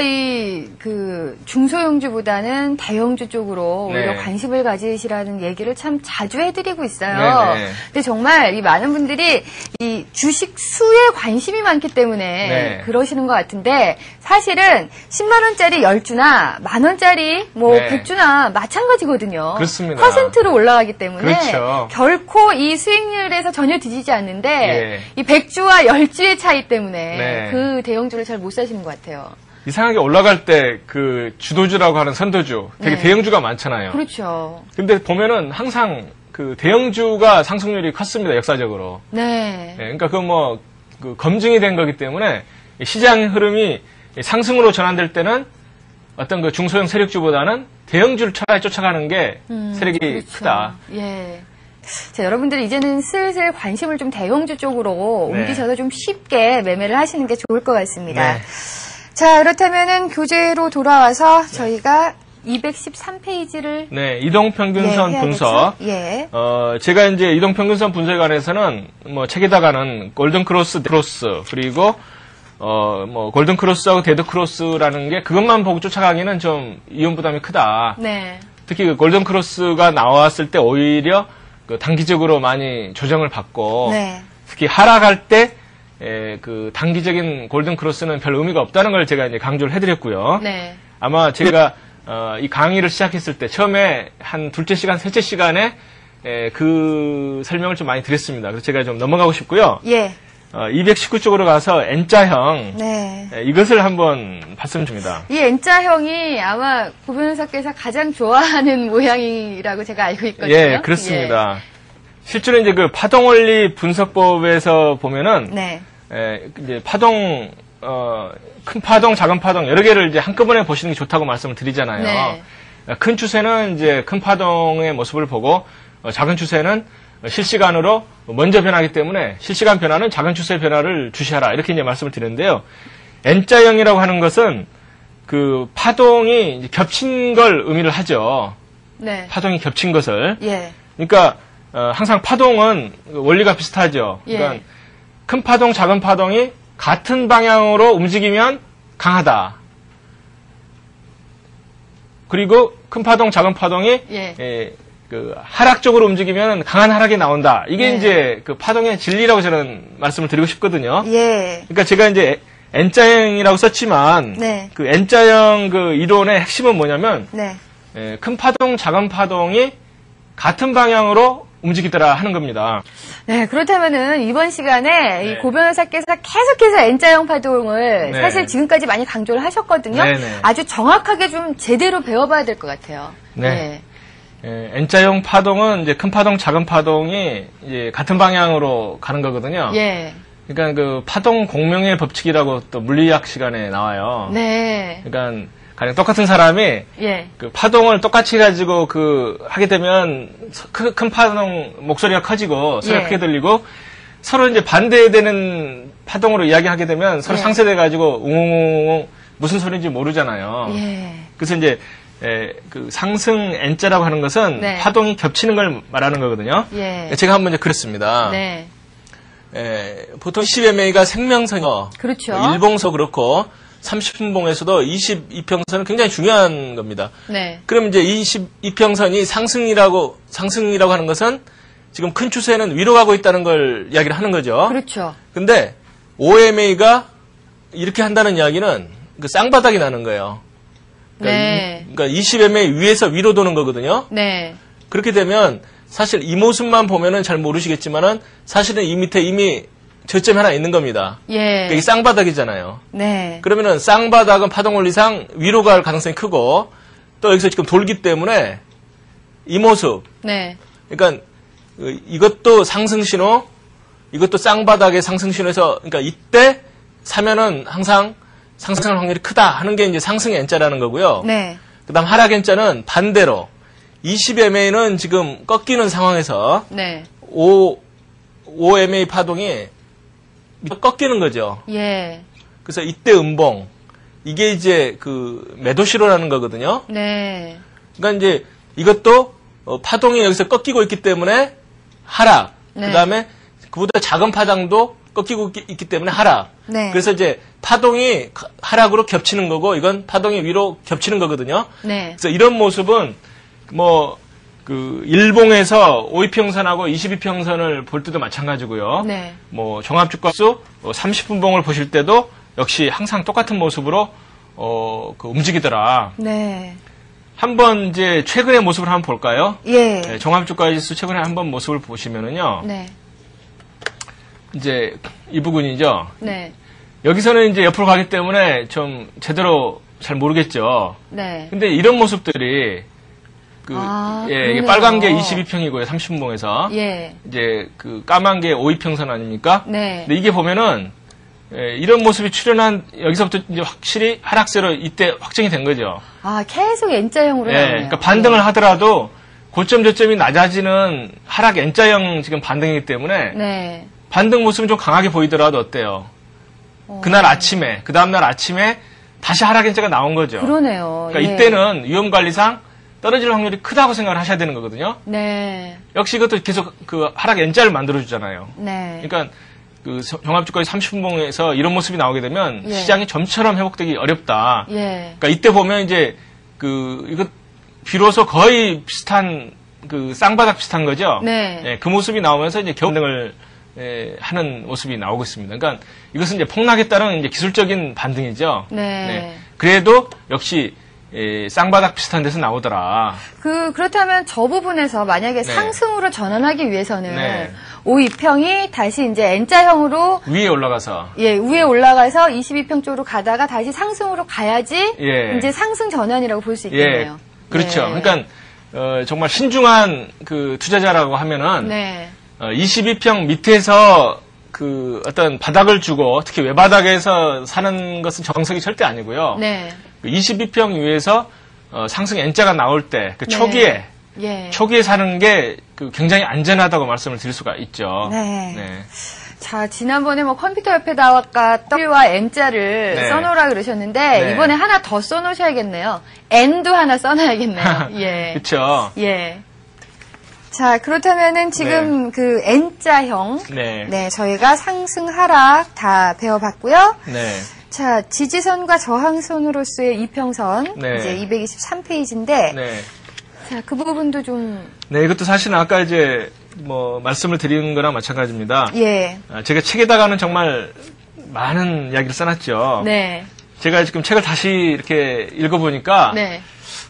중소형주보다는 대형주 쪽으로 오히려 네. 관심을 가지시라는 얘기를 참 자주 해드리고 있어요. 네네. 근데 정말 이 많은 분들이 이 주식 수에 관심이 많기 때문에 네. 그러시는 것 같은데, 사실은 10만원짜리 10주나 만원짜리 네. 100주나 마찬가지거든요. 그렇습니다. 퍼센트로 올라가기 때문에 그렇죠. 결코 이 수익률에서 전혀 뒤지지 않는데, 예. 이 100주와 10주의 차이 때문에 네. 그 대형주를 잘 못 사시는 것 같아요. 이상하게 올라갈 때 그 주도주라고 하는 선도주 되게 네. 대형주가 많잖아요. 그렇죠. 근데 보면은 항상 그 대형주가 상승률이 컸습니다, 역사적으로. 네. 그러니까 그 검증이 된 거기 때문에 시장 흐름이 상승으로 전환될 때는 어떤 그 중소형 세력주보다는 대형주를 차라리 쫓아가는 게 세력이 그렇죠. 크다. 예. 자, 여러분들 이제는 슬슬 관심을 좀 대형주 쪽으로 네. 옮기셔서 좀 쉽게 매매를 하시는 게 좋을 것 같습니다. 네. 자, 그렇다면은 교재로 돌아와서 저희가 213페이지를 네, 이동평균선 분석. 예. 제가 이제 이동평균선 분석에 관해서는 뭐 책에다가는 골든크로스, 그리고 골든크로스하고 데드크로스라는 게 그것만 보고 쫓아가기는 좀 이용 부담이 크다. 네. 특히 그 골든크로스가 나왔을 때 오히려 그 단기적으로 많이 조정을 받고, 네. 특히 하락할 때 그 단기적인 골든크로스는 별 의미가 없다는 걸 제가 이제 강조를 해드렸고요. 네. 아마 제가 이 강의를 시작했을 때 처음에 한 둘째 시간, 셋째 시간에 그 설명을 좀 많이 드렸습니다. 그래서 제가 좀 넘어가고 싶고요. 예. 219쪽으로 가서 N자형. 네. 이것을 한번 봤으면 좋습니다. 이 N자형이 아마 고 변호사께서 가장 좋아하는 모양이라고 제가 알고 있거든요. 예, 그렇습니다. 예. 실제로 이제 그 파동원리 분석법에서 보면은, 네. 이제 큰 파동, 작은 파동 여러 개를 이제 한꺼번에 보시는 게 좋다고 말씀을 드리잖아요. 네. 큰 추세는 이제 큰 파동의 모습을 보고, 작은 추세는 실시간으로 먼저 변하기 때문에 실시간 변화는 작은 추세 변화를 주시하라. 이렇게 이제 말씀을 드리는데요. N자형이라고 하는 것은 그 파동이 이제 겹친 걸 의미를 하죠. 네. 파동이 겹친 것을. 예. 그러니까 항상 파동은 원리가 비슷하죠. 예. 그러니까 큰 파동, 작은 파동이 같은 방향으로 움직이면 강하다. 그리고 큰 파동, 작은 파동이 예. 그 하락적으로 움직이면 강한 하락이 나온다. 이게 네. 이제 그 파동의 진리라고 저는 말씀을 드리고 싶거든요. 예. 그러니까 제가 이제 N자형이라고 썼지만 네. 그 N자형 그 이론의 핵심은 뭐냐면 네. 큰 파동, 작은 파동이 같은 방향으로 움직이더라 하는 겁니다. 네, 그렇다면은 이번 시간에 네. 이 고 변호사께서 계속해서 N자형 파동을 네. 사실 지금까지 많이 강조를 하셨거든요. 네네. 아주 정확하게 좀 제대로 배워봐야 될 것 같아요. 네. N자형 파동은 이제 큰 파동, 작은 파동이 이제 같은 방향으로 가는 거거든요. 예. 그러니까 그 파동 공명의 법칙이라고 또 물리학 시간에 나와요. 네. 그러니까 가령 똑같은 사람이 예. 그 파동을 똑같이 가지고 그 하게 되면 큰 파동 목소리가 커지고 소리가 예. 크게 들리고 서로 이제 반대되는 파동으로 이야기하게 되면 서로 예. 상쇄돼 가지고 웅웅웅 무슨 소리인지 모르잖아요. 예. 그래서 이제 그 상승 N자라고 하는 것은 네. 파동이 겹치는 걸 말하는 거거든요. 예. 제가 한번 이제 그렸습니다. 네. 보통 10MA가 생명선이요. 그렇죠. 일봉서 그렇고 30분봉에서도 22평선은 굉장히 중요한 겁니다. 네. 그럼 이제 22평선이 상승이라고 하는 것은 지금 큰 추세는 위로 가고 있다는 걸 이야기를 하는 거죠. 그렇죠. 근데 5MA가 이렇게 한다는 이야기는 그 쌍바닥이 나는 거예요. 네. 그러니까 20MA 위에서 위로 도는 거거든요. 네. 그렇게 되면 사실 이 모습만 보면은 잘 모르시겠지만은 사실은 이 밑에 이미 저점이 하나 있는 겁니다. 예. 이게 쌍바닥이잖아요. 네. 그러면은 쌍바닥은 파동 원리상 위로 갈 가능성이 크고 또 여기서 지금 돌기 때문에 이 모습. 네. 그러니까 이것도 상승 신호, 이것도 쌍바닥의 상승 신호에서 그러니까 이때 사면은 항상 상승할 확률이 크다 하는 게 이제 상승의 N자라는 거고요. 네. 그다음 하락 N자는 반대로 20MA는 지금 꺾이는 상황에서 네. 5MA 파동이 꺾이는 거죠. 예. 그래서 이때 음봉. 이게 이제 그 매도시로라는 거거든요. 네. 그러니까 이제 이것도 파동이 여기서 꺾이고 있기 때문에 하락. 네. 그다음에 그보다 작은 파동도 꺾이고 있기 때문에 하락. 네. 그래서 이제 파동이 하락으로 겹치는 거고 이건 파동이 위로 겹치는 거거든요. 네. 그래서 이런 모습은 그 일봉에서 5이평선하고 22평선을 볼 때도 마찬가지고요. 네. 종합주가수 30분봉을 보실 때도 역시 항상 똑같은 모습으로 그 움직이더라. 네. 한번 이제 최근의 모습을 한번 볼까요? 예. 네, 종합주가지수 최근에 한번 모습을 보시면은요. 네. 이제 이 부분이죠. 네. 여기서는 이제 옆으로 가기 때문에 좀 제대로 잘 모르겠죠. 네. 근데 이런 모습들이 이게 그러네요. 빨간 게 22평이고요. 30분봉에서. 예. 이제 그 까만 게 5이평선 아닙니까? 네. 근데 이게 보면은 이런 모습이 출현한 여기서부터 이제 확실히 하락세로 이때 확정이 된 거죠. 계속 N자형으로 나오네요. 그러니까 반등을 하더라도 고점 저점이 낮아지는 하락 N자형 지금 반등이기 때문에 네. 반등 모습은 좀 강하게 보이더라도 어때요? 그날 아침에, 그 다음날 아침에 다시 하락 N자가 나온 거죠. 그러네요. 그러니까 이때는 위험관리상 떨어질 확률이 크다고 생각을 하셔야 되는 거거든요. 네. 역시 이것도 계속 그 하락 N자를 만들어주잖아요. 네. 그러니까 그 종합주가의 30분봉에서 이런 모습이 나오게 되면 예. 시장이 점처럼 회복되기 어렵다. 예. 그러니까 이때 보면 이제 이거 비로소 거의 비슷한 그 쌍바닥 비슷한 거죠. 네. 그 모습이 나오면서 이제 겨우등을 하는 모습이 나오고 있습니다. 그러니까 이것은 이제 폭락에 따른 이제 기술적인 반등이죠. 네. 그래도 역시 쌍바닥 비슷한 데서 나오더라. 그렇다면 저 부분에서 만약에 네. 상승으로 전환하기 위해서는 네. 5이평이 다시 이제 N자형으로 위에 올라가서. 위에 올라가서 22평 쪽으로 가다가 다시 상승으로 가야지 예. 이제 상승 전환이라고 볼 수 있겠네요. 그렇죠. 네. 그러니까 정말 신중한 그 투자자라고 하면은 네. 22평 밑에서 그 어떤 바닥을 주고 특히 외바닥에서 사는 것은 정석이 절대 아니고요. 네. 22평 위에서 상승 N자가 나올 때 그 네. 초기에 예. 초기에 사는 게 굉장히 안전하다고 말씀을 드릴 수가 있죠. 네. 네. 자, 지난번에 뭐 컴퓨터 옆에다가 W와 N자를 네. 써놓으라 그러셨는데, 네. 이번에 하나 더 써놓으셔야겠네요. N도 하나 써놔야겠네요. 예. 그쵸. 예. 자, 그렇다면은 지금 그 N자형. 네. 네, 저희가 상승, 하락 다 배워봤고요. 네. 자, 지지선과 저항선으로서의 이평선. 네. 이제 223페이지인데. 네. 자, 그 부분도 좀. 네, 이것도 사실은 아까 이제 뭐 말씀을 드리는 거랑 마찬가지입니다. 예. 제가 책에다가는 정말 많은 이야기를 써놨죠. 네. 제가 지금 책을 다시 이렇게 읽어보니까 네.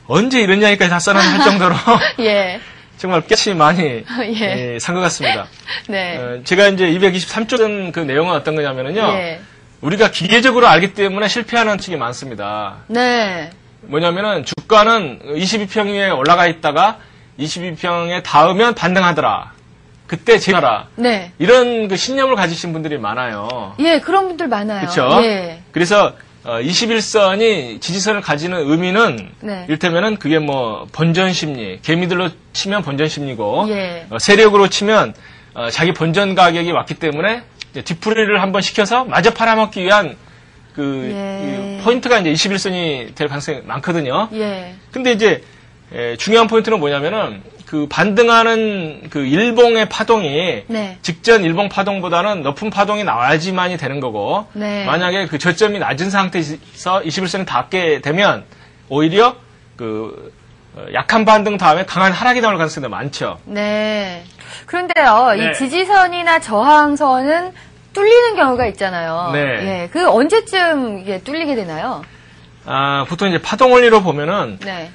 언제 이런 이야기까지 다 써놨나 할 정도로 예. 정말 깨치 많이 예. 산 것 같습니다. 네. 제가 이제 223조 쓴 그 내용은 어떤 거냐면요. 예. 우리가 기계적으로 알기 때문에 실패하는 측이 많습니다. 네. 뭐냐면은 주가는 22평 위에 올라가 있다가 22평에 닿으면 반등하더라. 그때 제하라. 네. 이런 그 신념을 가지신 분들이 많아요. 예, 그런 분들 많아요. 그렇죠? 예. 그래서 21선이 지지선을 가지는 의미는 네. 이를테면은 그게 뭐 본전 심리, 개미들로 치면 본전 심리고 예. 세력으로 치면 자기 본전 가격이 왔기 때문에 이제 뒤풀이를 한번 시켜서 마저 팔아먹기 위한 그 포인트가 이제 21선이 될 가능성이 많거든요. 예. 근데 이제 중요한 포인트는 뭐냐면은 그 반등하는 그 일봉의 파동이 네. 직전 일봉 파동보다는 높은 파동이 나와야지만이 되는 거고 네. 만약에 그 저점이 낮은 상태에서 21선이 닿게 되면 오히려 그 약한 반등 다음에 강한 하락이 나올 가능성이 많죠. 네. 그런데요, 네. 이 지지선이나 저항선은 뚫리는 경우가 있잖아요. 네. 예. 그 언제쯤 이게 뚫리게 되나요? 보통 이제 파동 원리로 보면은 네.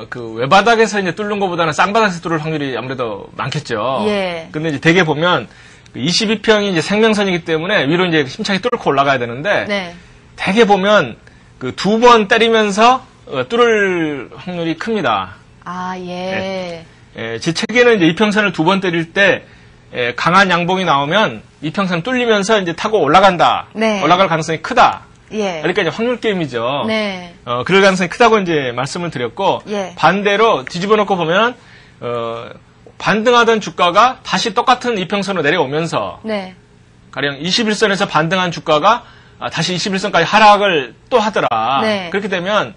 그 외바닥에서 이제 뚫는 것보다는 쌍바닥에서 뚫을 확률이 아무래도 많겠죠. 예. 근데 이제 대개 보면 22평이 이제 생명선이기 때문에 위로 이제 힘차게 뚫고 올라가야 되는데 네. 대개 보면 그 두 번 때리면서 뚫을 확률이 큽니다. 아, 예. 제 책에는 이제 이평선을 두 번 때릴 때 강한 양봉이 나오면 이평선 뚫리면서 이제 타고 올라간다. 네. 올라갈 가능성이 크다. 예. 그러니까 이제 확률 게임이죠. 네. 그럴 가능성이 크다고 이제 말씀을 드렸고, 예. 반대로 뒤집어 놓고 보면, 반등하던 주가가 다시 똑같은 이평선으로 내려오면서, 네. 가령 21선에서 반등한 주가가 다시 21선까지 하락을 또 하더라. 네. 그렇게 되면,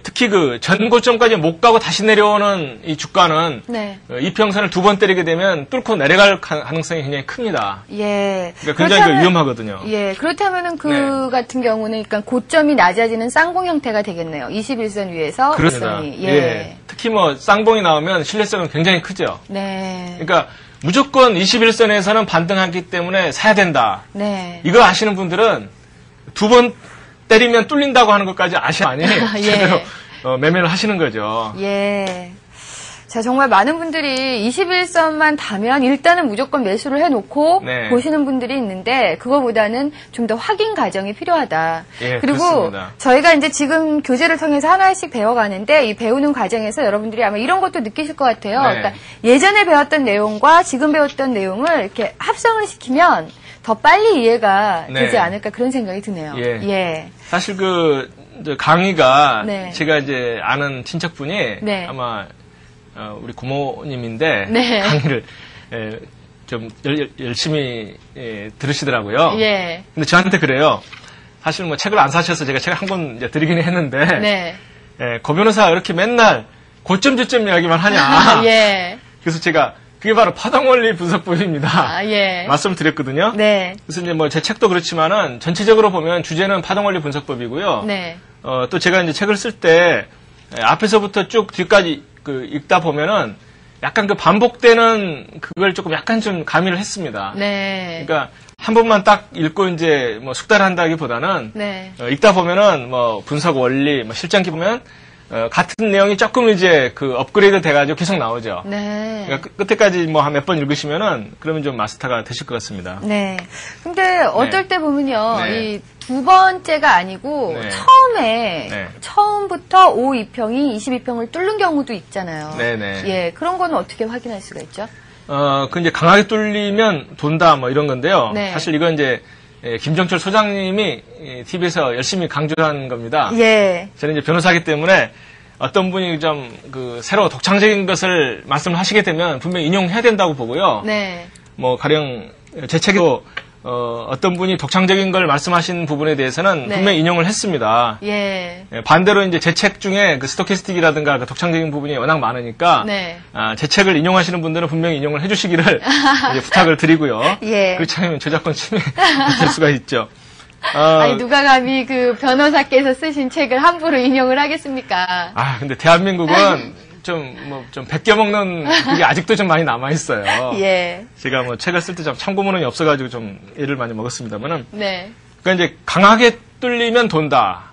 특히 그 전고점까지 못 가고 다시 내려오는 이 주가는, 네. 이평선을 두 번 때리게 되면 뚫고 내려갈 가능성이 굉장히 큽니다. 예. 그러니까 굉장히 위험하거든요. 예. 그렇다면은 그 네. 같은 경우는 그러니까 고점이 낮아지는 쌍봉 형태가 되겠네요. 21선 위에서. 그렇습니다. 고점이. 예. 특히 뭐 쌍봉이 나오면 신뢰성은 굉장히 크죠. 네. 그러니까 무조건 21선에서는 반등하기 때문에 사야 된다. 네. 이거 아시는 분들은 두 번 때리면 뚫린다고 하는 것까지 아셔야만이 예. 제대로 매매를 하시는 거죠. 예. 자, 정말 많은 분들이 21선만 닿으면 일단은 무조건 매수를 해놓고 네. 보시는 분들이 있는데 그거보다는 좀 더 확인 과정이 필요하다. 예, 그리고 그렇습니다. 저희가 이제 지금 교재를 통해서 하나씩 배워가는데 이 배우는 과정에서 여러분들이 아마 이런 것도 느끼실 것 같아요. 네. 그러니까 예전에 배웠던 내용과 지금 배웠던 내용을 이렇게 합성을 시키면 더 빨리 이해가 네. 되지 않을까 그런 생각이 드네요. 예. 사실 이제 강의가 네. 제가 이제 아는 친척분이 네. 아마 우리 고모님인데 네. 강의를 좀 열심히 들으시더라고요. 예. 근데 저한테 그래요. 사실 뭐 책을 안 사셔서 제가 책을 한 권 이제 드리긴 했는데 네. 고 변호사가 이렇게 맨날 고점 저점 이야기만 하냐. 예. 그래서 제가 그게 바로 파동원리 분석법입니다. 아, 예. 말씀드렸거든요. 네. 그래서 이제 뭐 제 책도 그렇지만은 전체적으로 보면 주제는 파동원리 분석법이고요. 네. 또 제가 이제 책을 쓸 때 앞에서부터 쭉 뒤까지 읽다 보면은 약간 그 반복되는 그걸 조금 약간 좀 가미를 했습니다. 네. 그러니까 한 번만 딱 읽고 이제 뭐 숙달한다기보다는 네. 읽다 보면은 뭐 분석 원리, 뭐 실전기 보면 같은 내용이 조금 이제 그 업그레이드 돼가지고 계속 나오죠. 네. 그러니까 끝에까지 뭐 한 몇 번 읽으시면은 그러면 좀 마스터가 되실 것 같습니다. 네. 근데 어떨 때 보면요. 네. 이 두 번째가 아니고 네. 처음에 네. 처음부터 52평이 22평을 뚫는 경우도 있잖아요. 네네. 예. 그런 거는 어떻게 확인할 수가 있죠? 그 이제 강하게 뚫리면 돈다 뭐 이런 건데요. 네. 사실 이건 이제 김정철 소장님이 TV에서 열심히 강조한 겁니다. 예. 저는 이제 변호사기 때문에 어떤 분이 좀 새로 독창적인 것을 말씀을 하시게 되면 분명히 인용해야 된다고 보고요. 네. 뭐 가령 제 책에도 어떤 분이 독창적인 걸 말씀하신 부분에 대해서는 네. 분명히 인용을 했습니다. 예. 반대로 이제 제 책 중에 그 스토캐스틱이라든가 그 독창적인 부분이 워낙 많으니까 네. 제 책을 인용하시는 분들은 분명히 인용을 해주시기를 이제 부탁을 드리고요. 예. 그렇지 않으면 저작권 침해될 수가 있죠. 아니 누가 감히 그 변호사께서 쓰신 책을 함부로 인용을 하겠습니까? 근데 대한민국은 좀 베껴먹는 그게 아직도 좀 많이 남아있어요. 예. 제가 뭐 책을 쓸 때 좀 참고문헌이 없어가지고 좀 애를 많이 먹었습니다만은. 네. 그러니까 이제 강하게 뚫리면 돈다.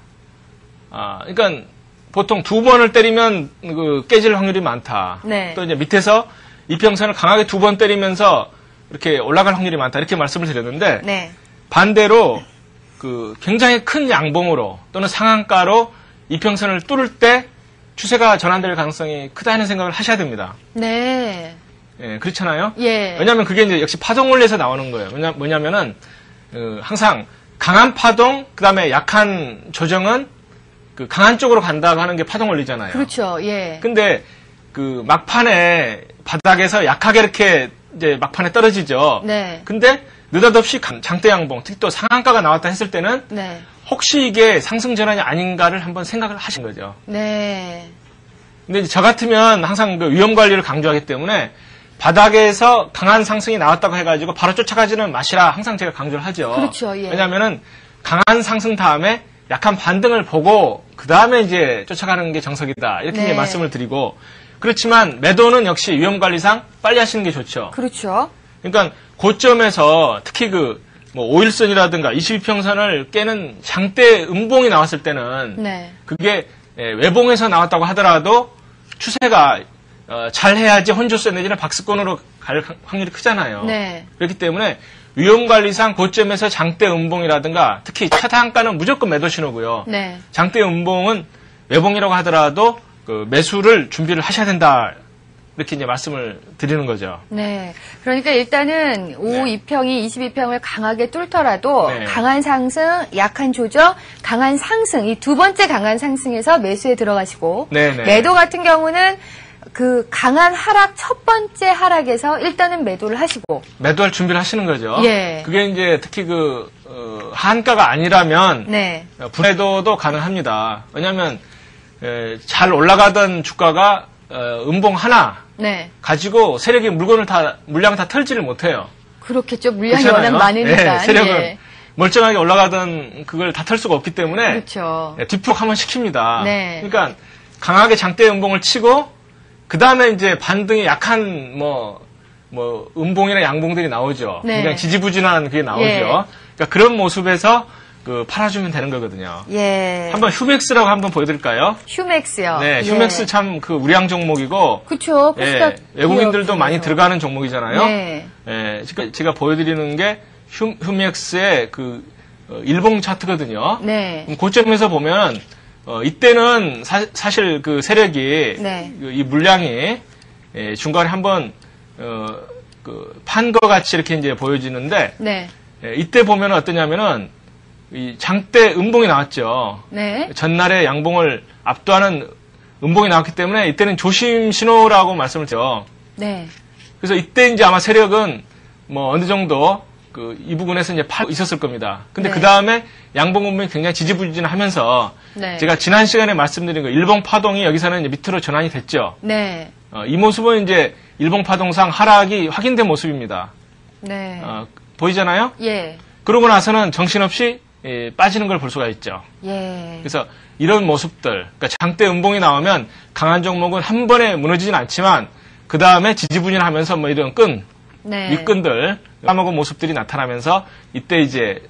그러니까 보통 2번을 때리면 깨질 확률이 많다. 네. 또 이제 밑에서 이평선을 강하게 2번 때리면서 이렇게 올라갈 확률이 많다. 이렇게 말씀을 드렸는데. 네. 반대로 굉장히 큰 양봉으로 또는 상한가로 이평선을 뚫을 때 추세가 전환될 가능성이 크다는 생각을 하셔야 됩니다. 네. 예, 그렇잖아요? 예. 왜냐하면 그게 이제 역시 파동 원리에서 나오는 거예요. 뭐냐면은 항상 강한 파동, 그 다음에 약한 조정은 강한 쪽으로 간다고 하는 게 파동 원리잖아요. 그렇죠. 예. 근데 막판에 바닥에서 약하게 이렇게 이제 막판에 떨어지죠. 네. 근데 느닷없이 장대 양봉, 특히 또 상한가가 나왔다 했을 때는 네. 혹시 이게 상승 전환이 아닌가를 한번 생각을 하신 거죠. 네. 근데 이제 저 같으면 항상 위험 관리를 강조하기 때문에 바닥에서 강한 상승이 나왔다고 해가지고 바로 쫓아가지는 마시라 항상 제가 강조를 하죠. 그렇죠. 예. 왜냐하면은 강한 상승 다음에 약한 반등을 보고 그 다음에 이제 쫓아가는 게 정석이다 이렇게 네. 이제 말씀을 드리고 그렇지만 매도는 역시 위험 관리상 빨리 하시는 게 좋죠. 그렇죠. 그러니까 고점에서 특히 5일선이라든가 22평선을 깨는 장대 음봉이 나왔을 때는 네. 그게 외봉에서 나왔다고 하더라도 추세가 잘해야지 혼조세 내지는 박스권으로 갈 확률이 크잖아요. 네. 그렇기 때문에 위험관리상 고점에서 장대 음봉이라든가 특히 차트한가는 무조건 매도 신호고요. 네. 장대 음봉은 외봉이라고 하더라도 매수를 준비를 하셔야 된다. 이렇게 이제 말씀을 드리는 거죠. 네. 그러니까 일단은 52평이 22평을 강하게 뚫더라도 네. 강한 상승, 약한 조정, 강한 상승, 이 두 번째 강한 상승에서 매수에 들어가시고 네네. 매도 같은 경우는 강한 하락, 첫 번째 하락에서 일단은 매도를 하시고 매도할 준비를 하시는 거죠. 예. 그게 이제 특히 한가가 아니라면 네. 분해도도 가능합니다. 왜냐하면 잘 올라가던 주가가 음봉 하나 네. 가지고 세력이 물량을 다 털지를 못해요. 그렇겠죠. 물량이 그렇잖아요. 워낙 많으니까. 네, 세력은 예. 멀쩡하게 올라가던 그걸 다 털 수가 없기 때문에 그렇죠. 뒷북 한번 시킵니다. 네. 그러니까 강하게 장대 음봉을 치고 그 다음에 이제 반등이 약한 음봉이나 양봉들이 나오죠. 네. 그냥 지지부진한 그게 나오죠. 예. 그러니까 그런 모습에서 팔아주면 되는 거거든요. 예. 한번 휴맥스라고 한번 보여드릴까요? 휴맥스요. 네, 휴맥스 예. 참 우량 종목이고. 그쵸. 외국인들도 많이 들어가는 종목이잖아요. 네. 예, 제가 보여드리는 게 휴맥스의 일봉 차트거든요. 네. 고점에서 보면 이때는 사실 세력이 네. 이 물량이 중간에 한번 판 거 같이 이렇게 이제 보여지는데 네. 이때 보면 어떠냐면은 이 장대 음봉이 나왔죠. 네. 전날에 양봉을 압도하는 음봉이 나왔기 때문에 이때는 조심 신호라고 말씀을 드려. 네. 그래서 이때 이제 아마 세력은 어느 정도 이 부분에서 이제 팔고 있었을 겁니다. 근데 네. 그 다음에 양봉 음봉이 굉장히 지지부진하면서 네. 제가 지난 시간에 말씀드린 일봉 파동이 여기서는 이제 밑으로 전환이 됐죠. 네. 이 모습은 이제 일봉 파동상 하락이 확인된 모습입니다. 네. 보이잖아요? 예. 그러고 나서는 정신없이 빠지는 걸 볼 수가 있죠. 예. 그래서 이런 모습들, 그러니까 장대 음봉이 나오면 강한 종목은 한 번에 무너지진 않지만 그 다음에 지지부진하면서 이런 네. 윗끈들 까먹은 모습들이 나타나면서 이때 이제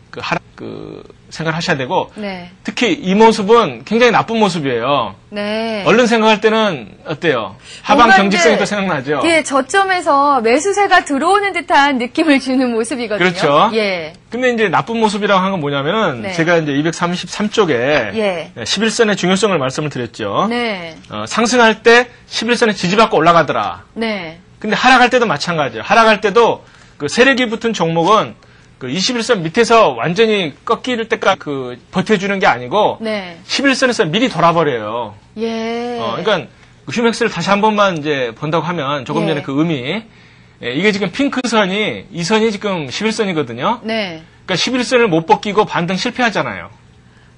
생각을 하셔야 되고 네. 특히 이 모습은 굉장히 나쁜 모습이에요. 네. 얼른 생각할 때는 어때요? 하방 경직성이 또 생각나죠? 예, 저점에서 매수세가 들어오는 듯한 느낌을 주는 모습이거든요. 그렇죠. 예. 근데 이제 나쁜 모습이라고 한 건 뭐냐면은 네. 제가 이제 233쪽에 예. 11선의 중요성을 말씀을 드렸죠. 네. 상승할 때 11선에 지지받고 올라가더라. 네. 근데 하락할 때도 마찬가지예요. 하락할 때도 세력이 붙은 종목은 그 21선 밑에서 완전히 꺾일 때까지 그 버텨주는 게 아니고 네. 11선에서 미리 돌아버려요. 예. 그러니까 그 휴맥스를 다시 한 번만 이제 본다고 하면 조금 예. 전에 그 의미 이게 지금 핑크선이 이 선이 지금 11선이거든요. 네. 그러니까 11선을 못 벗기고 반등 실패하잖아요.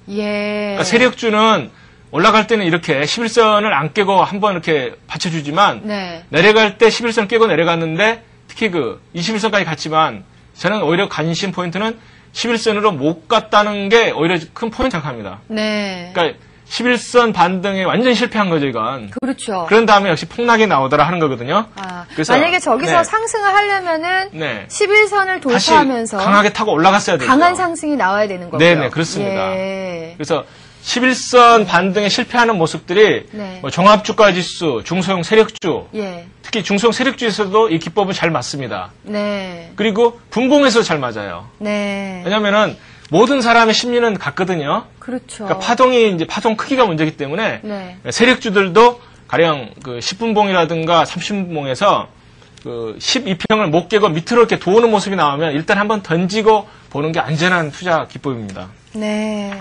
예. 그러니까 세력주는 올라갈 때는 이렇게 11선을 안 깨고 한번 이렇게 받쳐주지만 네. 내려갈 때 11선 깨고 내려갔는데 특히 그 21선까지 갔지만 저는 오히려 관심 포인트는 11선으로 못 갔다는 게 오히려 큰 포인트 생각합니다. 네. 그러니까 11선 반등에 완전 실패한 거죠, 이건. 그렇죠. 그런 다음에 역시 폭락이 나오더라 하는 거거든요. 그래서 만약에 저기서 네. 상승을 하려면은 네. 11선을 돌파하면서 다시 강하게 타고 올라갔어야 되죠. 강한 상승이 나와야 되는 거고요. 네네, 그렇습니다. 예. 그래서 11선 반등에 실패하는 모습들이 네. 뭐 종합주가지수, 중소형 세력주, 예. 특히 중소형 세력주에서도 이 기법은 잘 맞습니다. 네. 그리고 분봉에서 잘 맞아요. 네. 왜냐면은 모든 사람의 심리는 같거든요. 그렇죠. 그러니까 파동이 이제 파동 크기가 문제이기 때문에 네. 세력주들도 가령 그 10분봉이라든가 30분봉에서 그 12평을 못 깨고 밑으로 이렇게 도는 모습이 나오면 일단 한번 던지고 보는 게 안전한 투자 기법입니다. 네.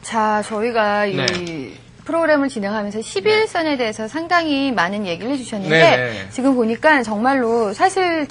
자, 저희가 네. 이 프로그램을 진행하면서 11선에 대해서 상당히 많은 얘기를 해주셨는데 네. 지금 보니까 정말로 사실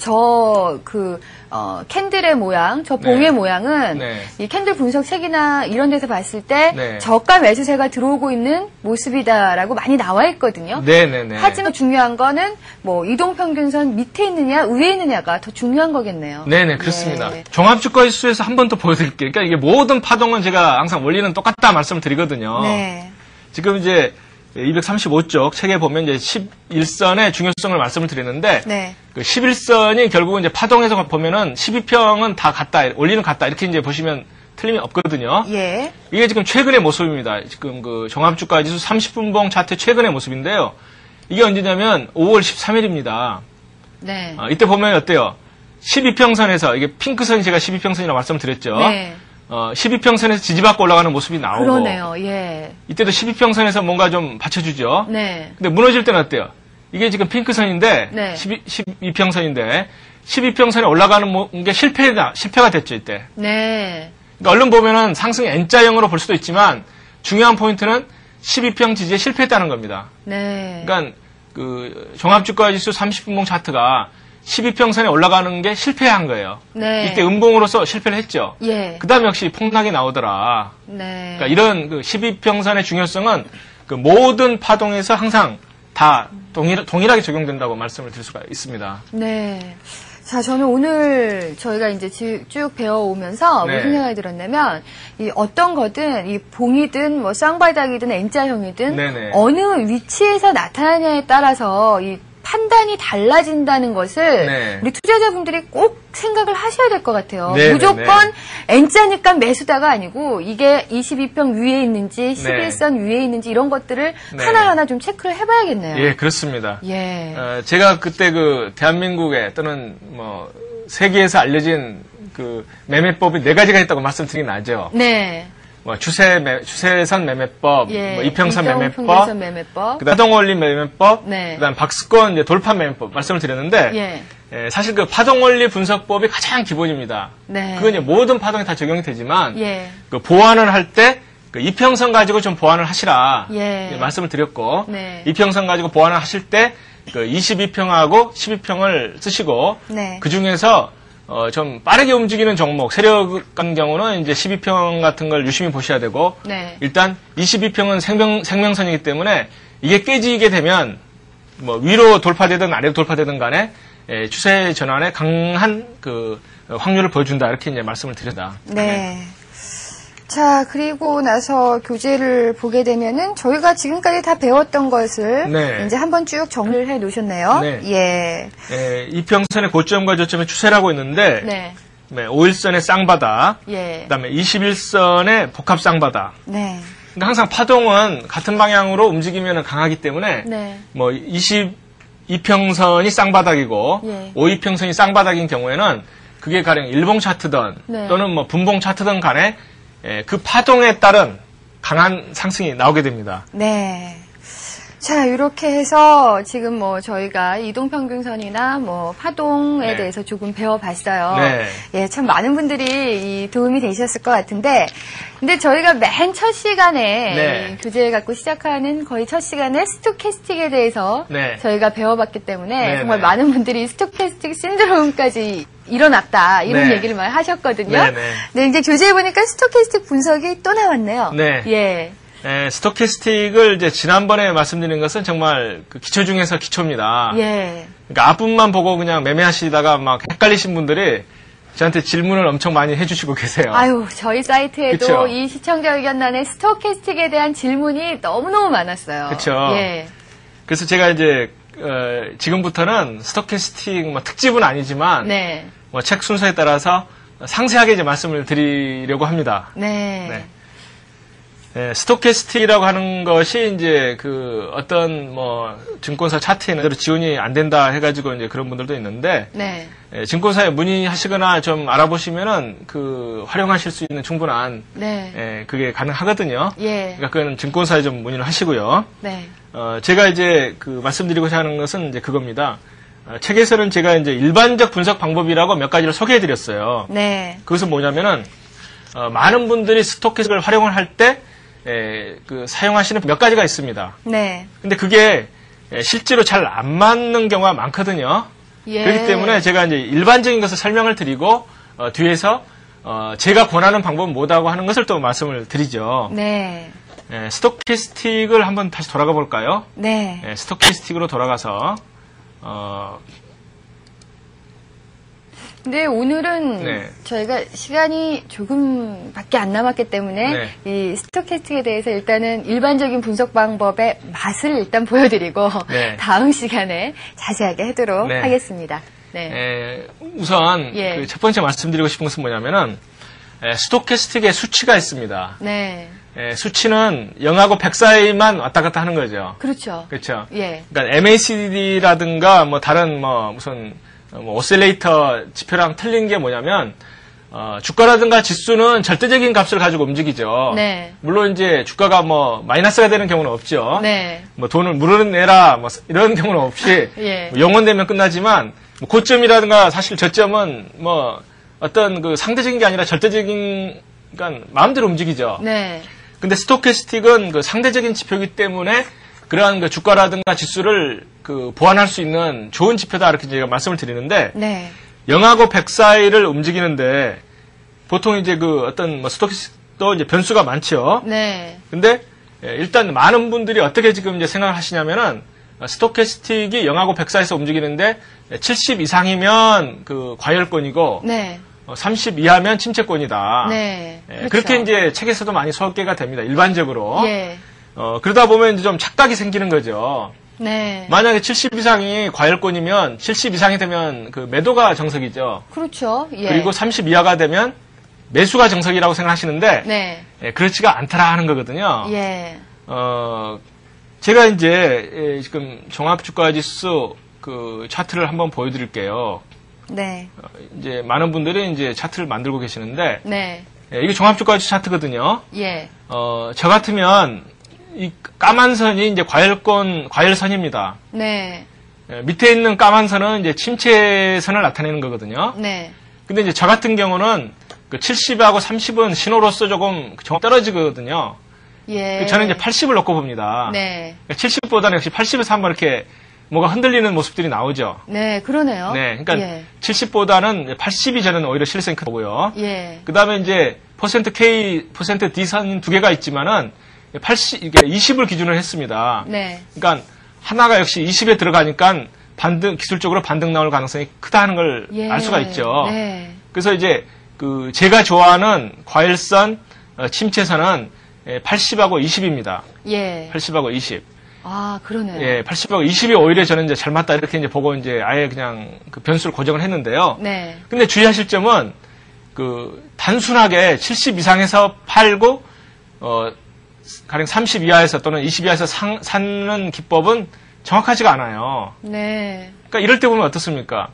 캔들의 모양, 저 봉의 네. 모양은 네. 이 캔들 분석 책이나 이런 데서 봤을 때 네. 저가 매수세가 들어오고 있는 모습이다라고 많이 나와 있거든요. 네네네. 하지만 중요한 거는 뭐 이동평균선 밑에 있느냐 위에 있느냐가 더 중요한 거겠네요. 네네, 그렇습니다. 네. 종합주가지수에서 한 번 더 보여드릴게요. 그러니까 이게 모든 파동은 제가 항상 원리는 똑같다 말씀을 드리거든요. 네. 지금 이제 235쪽 책에 보면 이제 11선의 중요성을 말씀을 드리는데, 네. 그 11선이 결국은 이제 파동에서 보면은 12평은 다 같다, 원리는 같다, 이렇게 이제 보시면 틀림이 없거든요. 예. 이게 지금 최근의 모습입니다. 지금 그 종합주가지수 30분봉 차트 최근의 모습인데요. 이게 언제냐면 5월 13일입니다. 네. 이때 보면 어때요? 12평선에서, 이게 핑크선이 제가 12평선이라고 말씀을 드렸죠. 네. 12평선에서 지지받고 올라가는 모습이 나오고. 그러네요. 예. 이때도 12평선에서 뭔가 좀 받쳐주죠. 네. 근데 무너질 때는 어때요? 이게 지금 핑크선인데, 네. 12평선인데, 12평선에 올라가는 게 실패가 됐죠, 이때. 네. 그러니까 얼른 보면은 상승 N자형으로 볼 수도 있지만, 중요한 포인트는 12평 지지에 실패했다는 겁니다. 네. 그러니까, 그, 종합주가지수 30분봉 차트가 12평선에 올라가는 게 실패한 거예요. 네. 이때 음봉으로서 실패를 했죠. 예. 그 다음에 역시 폭락이 나오더라. 네. 그러니까 이런 그 12평선의 중요성은 그 모든 파동에서 항상 다 동일하게 적용된다고 말씀을 드릴 수가 있습니다. 네. 자, 저는 오늘 저희가 이제 쭉 배워오면서 네. 무슨 생각이 들었냐면, 이 어떤 거든, 이 봉이든, 뭐, 쌍바닥이든, N자형이든, 네네. 어느 위치에서 나타나냐에 따라서 이 판단이 달라진다는 것을 네. 우리 투자자분들이 꼭 생각을 하셔야 될 것 같아요. 네네네. 무조건 N자니까 매수다가 아니고 이게 22평 위에 있는지 11선 위에 있는지 이런 것들을 네. 하나하나 좀 체크를 해봐야겠네요. 예, 그렇습니다. 예. 제가 그때 그 대한민국에 또는 뭐 세계에서 알려진 그 매매법이 4가지가 있다고 말씀드리긴 하죠. 네. 뭐 추세선 매매법, 예. 뭐 이평선 매매법, 이평선 매매법. 그다음 파동원리 매매법, 네. 그다음 박스권 이제 돌파 매매법 말씀을 드렸는데 예. 사실 그 파동원리 분석법이 가장 기본입니다. 네. 그건 이제 모든 파동에 다 적용이 되지만 예. 그 보완을 할 때 그 이평선 가지고 좀 보완을 하시라 예. 말씀을 드렸고 네. 이평선 가지고 보완을 하실 때 그 22평하고 12평을 쓰시고 네. 그 중에서 좀 빠르게 움직이는 종목, 세력 같은 경우는 이제 12평 같은 걸 유심히 보셔야 되고, 네. 일단 22평은 생명선이기 때문에 이게 깨지게 되면 뭐 위로 돌파되든 아래로 돌파되든 간에 추세 전환에 강한 그 확률을 보여준다. 이렇게 이제 말씀을 드렸다. 네. 자, 그리고 나서 교재를 보게 되면은 저희가 지금까지 다 배웠던 것을 네. 이제 한번 쭉 정리를 해 놓으셨네요. 네. 예. 이평선의 고점과 저점의 추세라고 있는데, 네. 5일선의 쌍바닥, 예. 그다음에 21선의 복합 쌍바닥. 네. 근데 항상 파동은 같은 방향으로 움직이면 강하기 때문에 네. 뭐 22평선이 쌍바닥이고 예. 52평선이 쌍바닥인 경우에는 그게 가령 일봉 차트든 네. 또는 뭐 분봉 차트든 간에 그 파동에 따른 강한 상승이 나오게 됩니다. 네. 자, 이렇게 해서 지금 뭐 저희가 이동평균선이나 뭐 파동에 네. 대해서 조금 배워봤어요. 네. 예, 참 많은 분들이 도움이 되셨을 것 같은데, 근데 저희가 맨 첫 시간에 네. 이 교재를 갖고 시작하는 거의 첫 시간에 스토캐스틱에 대해서 네. 저희가 배워봤기 때문에 네, 정말 네. 많은 분들이 스토캐스틱 신드롬까지 일어났다 이런 네. 얘기를 많이 하셨거든요. 네, 네. 네, 이제 교재에 보니까 스토캐스틱 분석이 또 나왔네요. 네. 예. 스토캐스틱을 이제 지난번에 말씀드린 것은 정말 그 기초 중에서 기초입니다. 예. 그러니까 앞부분만 보고 그냥 매매하시다가 막 헷갈리신 분들이 저한테 질문을 엄청 많이 해주시고 계세요. 아유, 저희 사이트에도 그쵸? 이 시청자 의견란에 스토캐스틱에 대한 질문이 너무너무 많았어요. 그쵸? 예. 그래서 제가 이제 지금부터는 스토캐스틱 뭐 특집은 아니지만 네. 뭐 책 순서에 따라서 상세하게 이제 말씀을 드리려고 합니다. 네. 네. 스토캐스틱이라고 하는 것이 이제 그 어떤 뭐 증권사 차트에는 제대로 지원이 안 된다 해가지고 이제 그런 분들도 있는데 네. 증권사에 문의하시거나 좀 알아보시면은 그 활용하실 수 있는 충분한 네. 그게 가능하거든요. 예. 그러니까 그건 증권사에 좀 문의를 하시고요. 네. 제가 이제 그 말씀드리고자 하는 것은 이제 그겁니다. 책에서는 제가 이제 일반적 분석 방법이라고 몇 가지를 소개해드렸어요. 네. 그것은 뭐냐면은 많은 분들이 스토캐스틱을 활용을 할 때 그 사용하시는 몇 가지가 있습니다. 네. 근데 그게 실제로 잘 안 맞는 경우가 많거든요. 예. 그렇기 때문에 제가 이제 일반적인 것을 설명을 드리고 뒤에서 제가 권하는 방법은 뭐다고 하는 것을 또 말씀을 드리죠. 네. 스토캐스틱을 한번 다시 돌아가 볼까요? 네. 스토캐스틱으로 돌아가서 근데 오늘은 네. 저희가 시간이 조금밖에 안 남았기 때문에 네. 이 스토캐스틱에 대해서 일단은 일반적인 분석 방법의 맛을 일단 보여드리고 네. 다음 시간에 자세하게 하도록 네. 하겠습니다. 네. 우선 예. 그 첫 번째 말씀드리고 싶은 것은 뭐냐면은 스토캐스틱의 수치가 있습니다. 네. 수치는 0하고 100 사이만 왔다 갔다 하는 거죠. 그렇죠. 그렇죠. 예. 그러니까 MACD라든가 뭐 다른 뭐 무슨 오실레이터 지표랑 틀린 게 뭐냐면 주가라든가 지수는 절대적인 값을 가지고 움직이죠. 네. 물론 이제 주가가 뭐 마이너스가 되는 경우는 없죠. 네. 뭐 돈을 물어내라 뭐 이런 경우는 없이 예. 뭐 0원 되면 끝나지만 뭐 고점이라든가 사실 저점은 뭐 어떤 그 상대적인 게 아니라 절대적인 그러니까 마음대로 움직이죠. 네. 근데 스토캐스틱은 그 상대적인 지표이기 때문에 그러한 그 주가라든가 지수를 그 보완할 수 있는 좋은 지표다 이렇게 제가 말씀을 드리는데 네. 0하고 100 사이를 움직이는데 보통 이제 그 어떤 뭐 스토캐스틱도 이제 변수가 많죠. 네. 근데 일단 많은 분들이 어떻게 지금 이제 생각을 하시냐면은 스토캐스틱이 0하고 100 사이에서 움직이는데 70 이상이면 그 과열권이고 네. 30 이하면 침체권이다. 네. 그렇죠. 그렇게 이제 책에서도 많이 소개가 됩니다. 일반적으로. 예. 그러다 보면 이제 좀 착각이 생기는 거죠. 네. 만약에 70 이상이 과열권이면 70 이상이 되면 그 매도가 정석이죠. 그렇죠. 예. 그리고 30 이하가 되면 매수가 정석이라고 생각하시는데 네. 그렇지가 않더라 하는 거거든요. 예. 제가 이제 지금 종합주가지수 그 차트를 한번 보여드릴게요. 네. 이제 많은 분들이 이제 차트를 만들고 계시는데 네. 이게 종합주가지수 차트거든요. 예. 저 같으면 이 까만 선이 이제 과열선입니다. 네. 밑에 있는 까만 선은 이제 침체선을 나타내는 거거든요. 네. 근데 이제 저 같은 경우는 그 70하고 30은 신호로서 조금 떨어지거든요. 예. 저는 이제 80을 놓고 봅니다. 네. 70보다는 역시 80에서 한번 이렇게 뭐가 흔들리는 모습들이 나오죠. 네, 그러네요. 네. 그러니까 예. 70보다는 80이 저는 오히려 실효성이 큰 거고요. 예. 그 다음에 이제 %K, %D 선 두 개가 있지만은 20을 기준으로 했습니다. 네. 그러니까 하나가 역시 20에 들어가니까 기술적으로 반등 나올 가능성이 크다 하는 걸 알 수가 있죠. 네. 그래서 이제 그 제가 좋아하는 과열선, 침체선은 80하고 20입니다. 예. 80하고 20. 아, 그러네요. 예, 80하고 20이 오히려 저는 이제 잘 맞다 이렇게 이제 보고 이제 아예 그냥 그 변수를 고정을 했는데요. 네. 근데 주의하실 점은 그 단순하게 70 이상에서 팔고 가령 30 이하에서 또는 20 이하에서 사는 기법은 정확하지가 않아요. 네. 그러니까 이럴 때 보면 어떻습니까?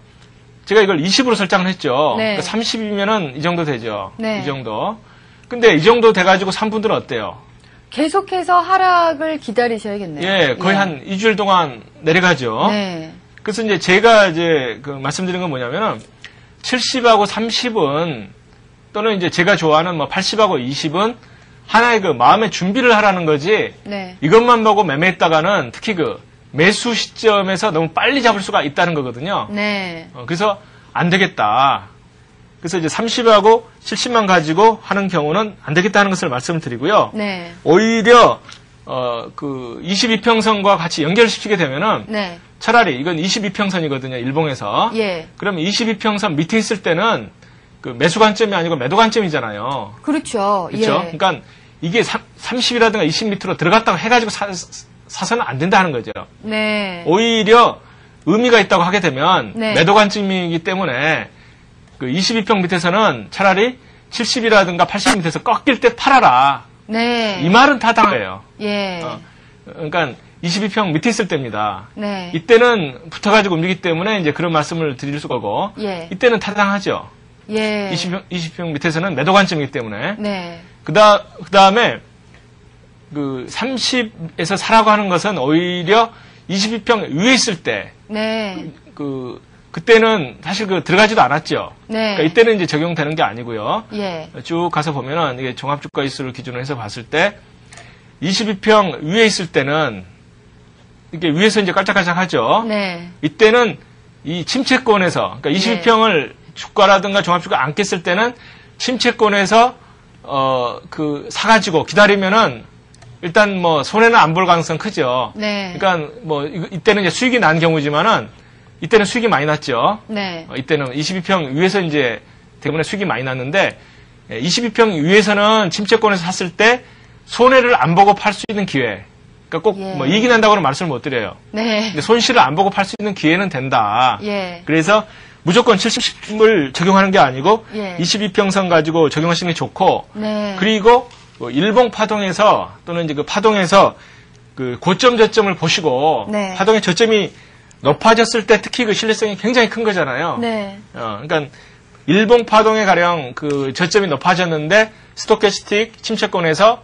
제가 이걸 20으로 설정을 했죠. 네. 그러니까 30이면은 이 정도 되죠. 네. 이 정도. 근데 이 정도 돼가지고 산 분들은 어때요? 계속해서 하락을 기다리셔야겠네요. 예, 거의 한 2주일 동안 내려가죠. 네. 그래서 이제 제가 이제 말씀드린 건 뭐냐면은 70하고 30은 또는 이제 제가 좋아하는 뭐 80하고 20은 하나의 그 마음의 준비를 하라는 거지. 네. 이것만 보고 매매했다가는 특히 그 매수 시점에서 너무 빨리 잡을 수가 있다는 거거든요. 네. 그래서 안 되겠다. 그래서 이제 30하고 70만 가지고 하는 경우는 안 되겠다는 것을 말씀을 드리고요. 네. 오히려 그 22평선과 같이 연결시키게 되면은 네. 차라리 이건 22평선이거든요. 일봉에서. 예. 그러면 22평선 밑에 있을 때는 그 매수 관점이 아니고 매도 관점이잖아요. 그렇죠. 그렇죠. 예. 그러니까 이게 30이라든가 20 밑으로 들어갔다고 해가지고 사서는 안 된다는 거죠. 네. 오히려 의미가 있다고 하게 되면 네. 매도 관점이기 때문에 그 22평 밑에서는 차라리 70이라든가 80 밑에서 꺾일 때 팔아라. 네. 이 말은 타당해요. 예. 그러니까 22평 밑에 있을 때입니다. 네. 이때는 붙어가지고 움직이기 때문에 이제 그런 말씀을 드릴 수가 없고, 예. 이때는 타당하죠. 예. 20평 밑에서는 매도 관점이기 때문에. 네. 그 다음에 그 30에서 사라고 하는 것은 오히려 22평 위에 있을 때, 네. 그때는 사실 들어가지도 않았죠. 네. 그러니까 이때는 이제 적용되는 게 아니고요. 예. 쭉 가서 보면은 이게 종합주가지수를 기준으로 해서 봤을 때 22평 위에 있을 때는 이게 위에서 이제 깔짝깔짝 하죠. 네. 이때는 이 침체권에서 그러니까 22평을 주가라든가 종합주가 안 깼을 때는 침체권에서 사가지고 기다리면은 일단 뭐 손해는 안 볼 가능성 크죠. 네. 그러니까 뭐 이때는 이제 수익이 난 경우지만은 이때는 수익이 많이 났죠. 네. 이때는 22평 위에서 이제 대부분의 수익이 많이 났는데 22평 위에서는 침체권에서 샀을 때 손해를 안 보고 팔 수 있는 기회. 그러니까 꼭 예. 뭐 이익이 난다고는 말씀을 못 드려요. 네. 근데 손실을 안 보고 팔 수 있는 기회는 된다. 예. 그래서 무조건 70을 적용하는 게 아니고 예. 22평선 가지고 적용하시는 게 좋고 네. 그리고 일봉 파동에서 또는 이제 그 파동에서 그 고점 저점을 보시고 네. 파동의 저점이 높아졌을 때 특히 그 신뢰성이 굉장히 큰 거잖아요. 네. 그러니까 일봉 파동에 가령 그 저점이 높아졌는데 스토캐스틱 침체권에서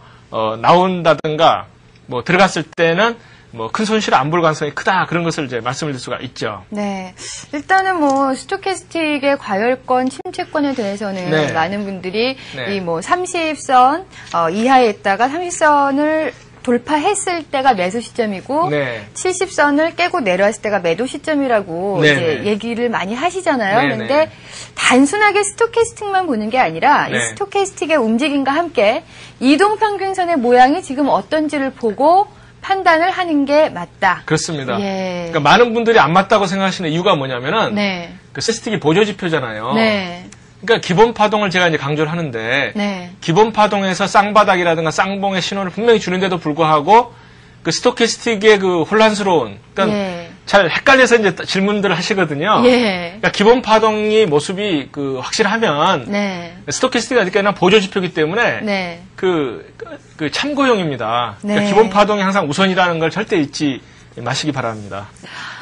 나온다든가 뭐 들어갔을 때는 뭐 큰 손실을 안 볼 가능성이 크다 그런 것을 이제 말씀을 드릴 수가 있죠. 네. 일단은 뭐 스토캐스틱의 과열권, 침체권에 대해서는 네. 많은 분들이 네. 이 뭐 30선 이하에 있다가 30선을 돌파했을 때가 매수 시점이고 네. 70선을 깨고 내려왔을 때가 매도 시점이라고 네, 이제 네. 얘기를 많이 하시잖아요. 네, 그런데 네. 단순하게 스토캐스틱만 보는 게 아니라 네. 이 스토캐스틱의 움직임과 함께 이동평균선의 모양이 지금 어떤지를 보고 판단을 하는 게 맞다. 그렇습니다. 예. 그러니까 많은 분들이 안 맞다고 생각하시는 이유가 뭐냐면은 네. 그 스틱이 보조지표잖아요. 네. 그러니까 기본 파동을 제가 이제 강조를 하는데 네. 기본 파동에서 쌍바닥이라든가 쌍봉의 신호를 분명히 주는데도 불구하고 그 스토캐스틱의 그 혼란스러운 그러니까 예. 잘 헷갈려서 이제 질문들을 하시거든요. 예. 그러니까 기본 파동이 모습이 그 확실하면 네. 스토캐스틱이 어디까지나 보조지표이기 때문에 네. 그 참고용입니다. 네. 그러니까 기본 파동이 항상 우선이라는 걸 절대 잊지 마시기 바랍니다.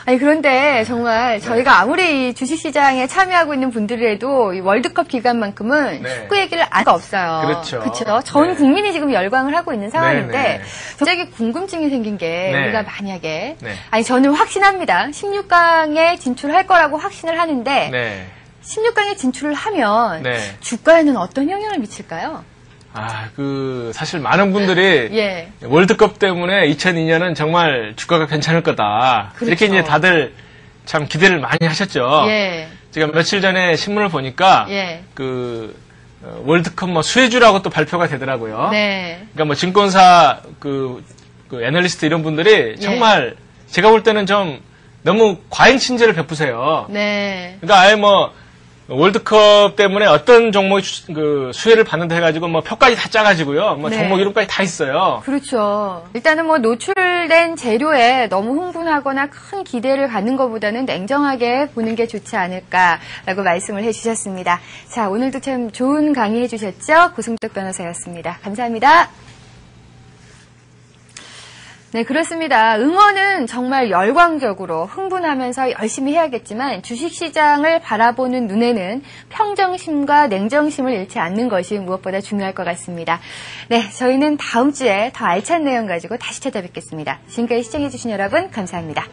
아니 그런데 정말 저희가 아무리 이 주식시장에 참여하고 있는 분들이라도 이 월드컵 기간만큼은 네. 축구 얘기를 알 수가 없어요. 그렇죠. 그렇죠. 전 네. 국민이 지금 열광을 하고 있는 상황인데 네, 네. 갑자기 궁금증이 생긴 게 네. 우리가 만약에 네. 아니 저는 확신합니다. 16강에 진출할 거라고 확신을 하는데 네. 16강에 진출을 하면 네. 주가에는 어떤 영향을 미칠까요? 사실 많은 분들이 예. 월드컵 때문에 2002년은 정말 주가가 괜찮을 거다. 그렇죠. 이렇게 이제 다들 참 기대를 많이 하셨죠. 예. 제가 며칠 전에 신문을 보니까 예. 월드컵 뭐 수혜주라고 또 발표가 되더라고요. 네. 그러니까 뭐 증권사 그 애널리스트 이런 분들이 정말 제가 볼 때는 좀 너무 과잉 친절을 베푸세요. 네. 그러니까 아예 뭐 월드컵 때문에 어떤 종목이 수혜를 받는다 해가지고 뭐 표까지 다 짜가지고요. 뭐 네. 종목 이름까지 다 있어요. 그렇죠. 일단은 뭐 노출된 재료에 너무 흥분하거나 큰 기대를 갖는 것보다는 냉정하게 보는 게 좋지 않을까라고 말씀을 해주셨습니다. 자, 오늘도 참 좋은 강의 해주셨죠? 고승덕 변호사였습니다. 감사합니다. 네, 그렇습니다. 응원은 정말 열광적으로 흥분하면서 열심히 해야겠지만 주식시장을 바라보는 눈에는 평정심과 냉정심을 잃지 않는 것이 무엇보다 중요할 것 같습니다. 네, 저희는 다음 주에 더 알찬 내용 가지고 다시 찾아뵙겠습니다. 지금까지 시청해주신 여러분 감사합니다.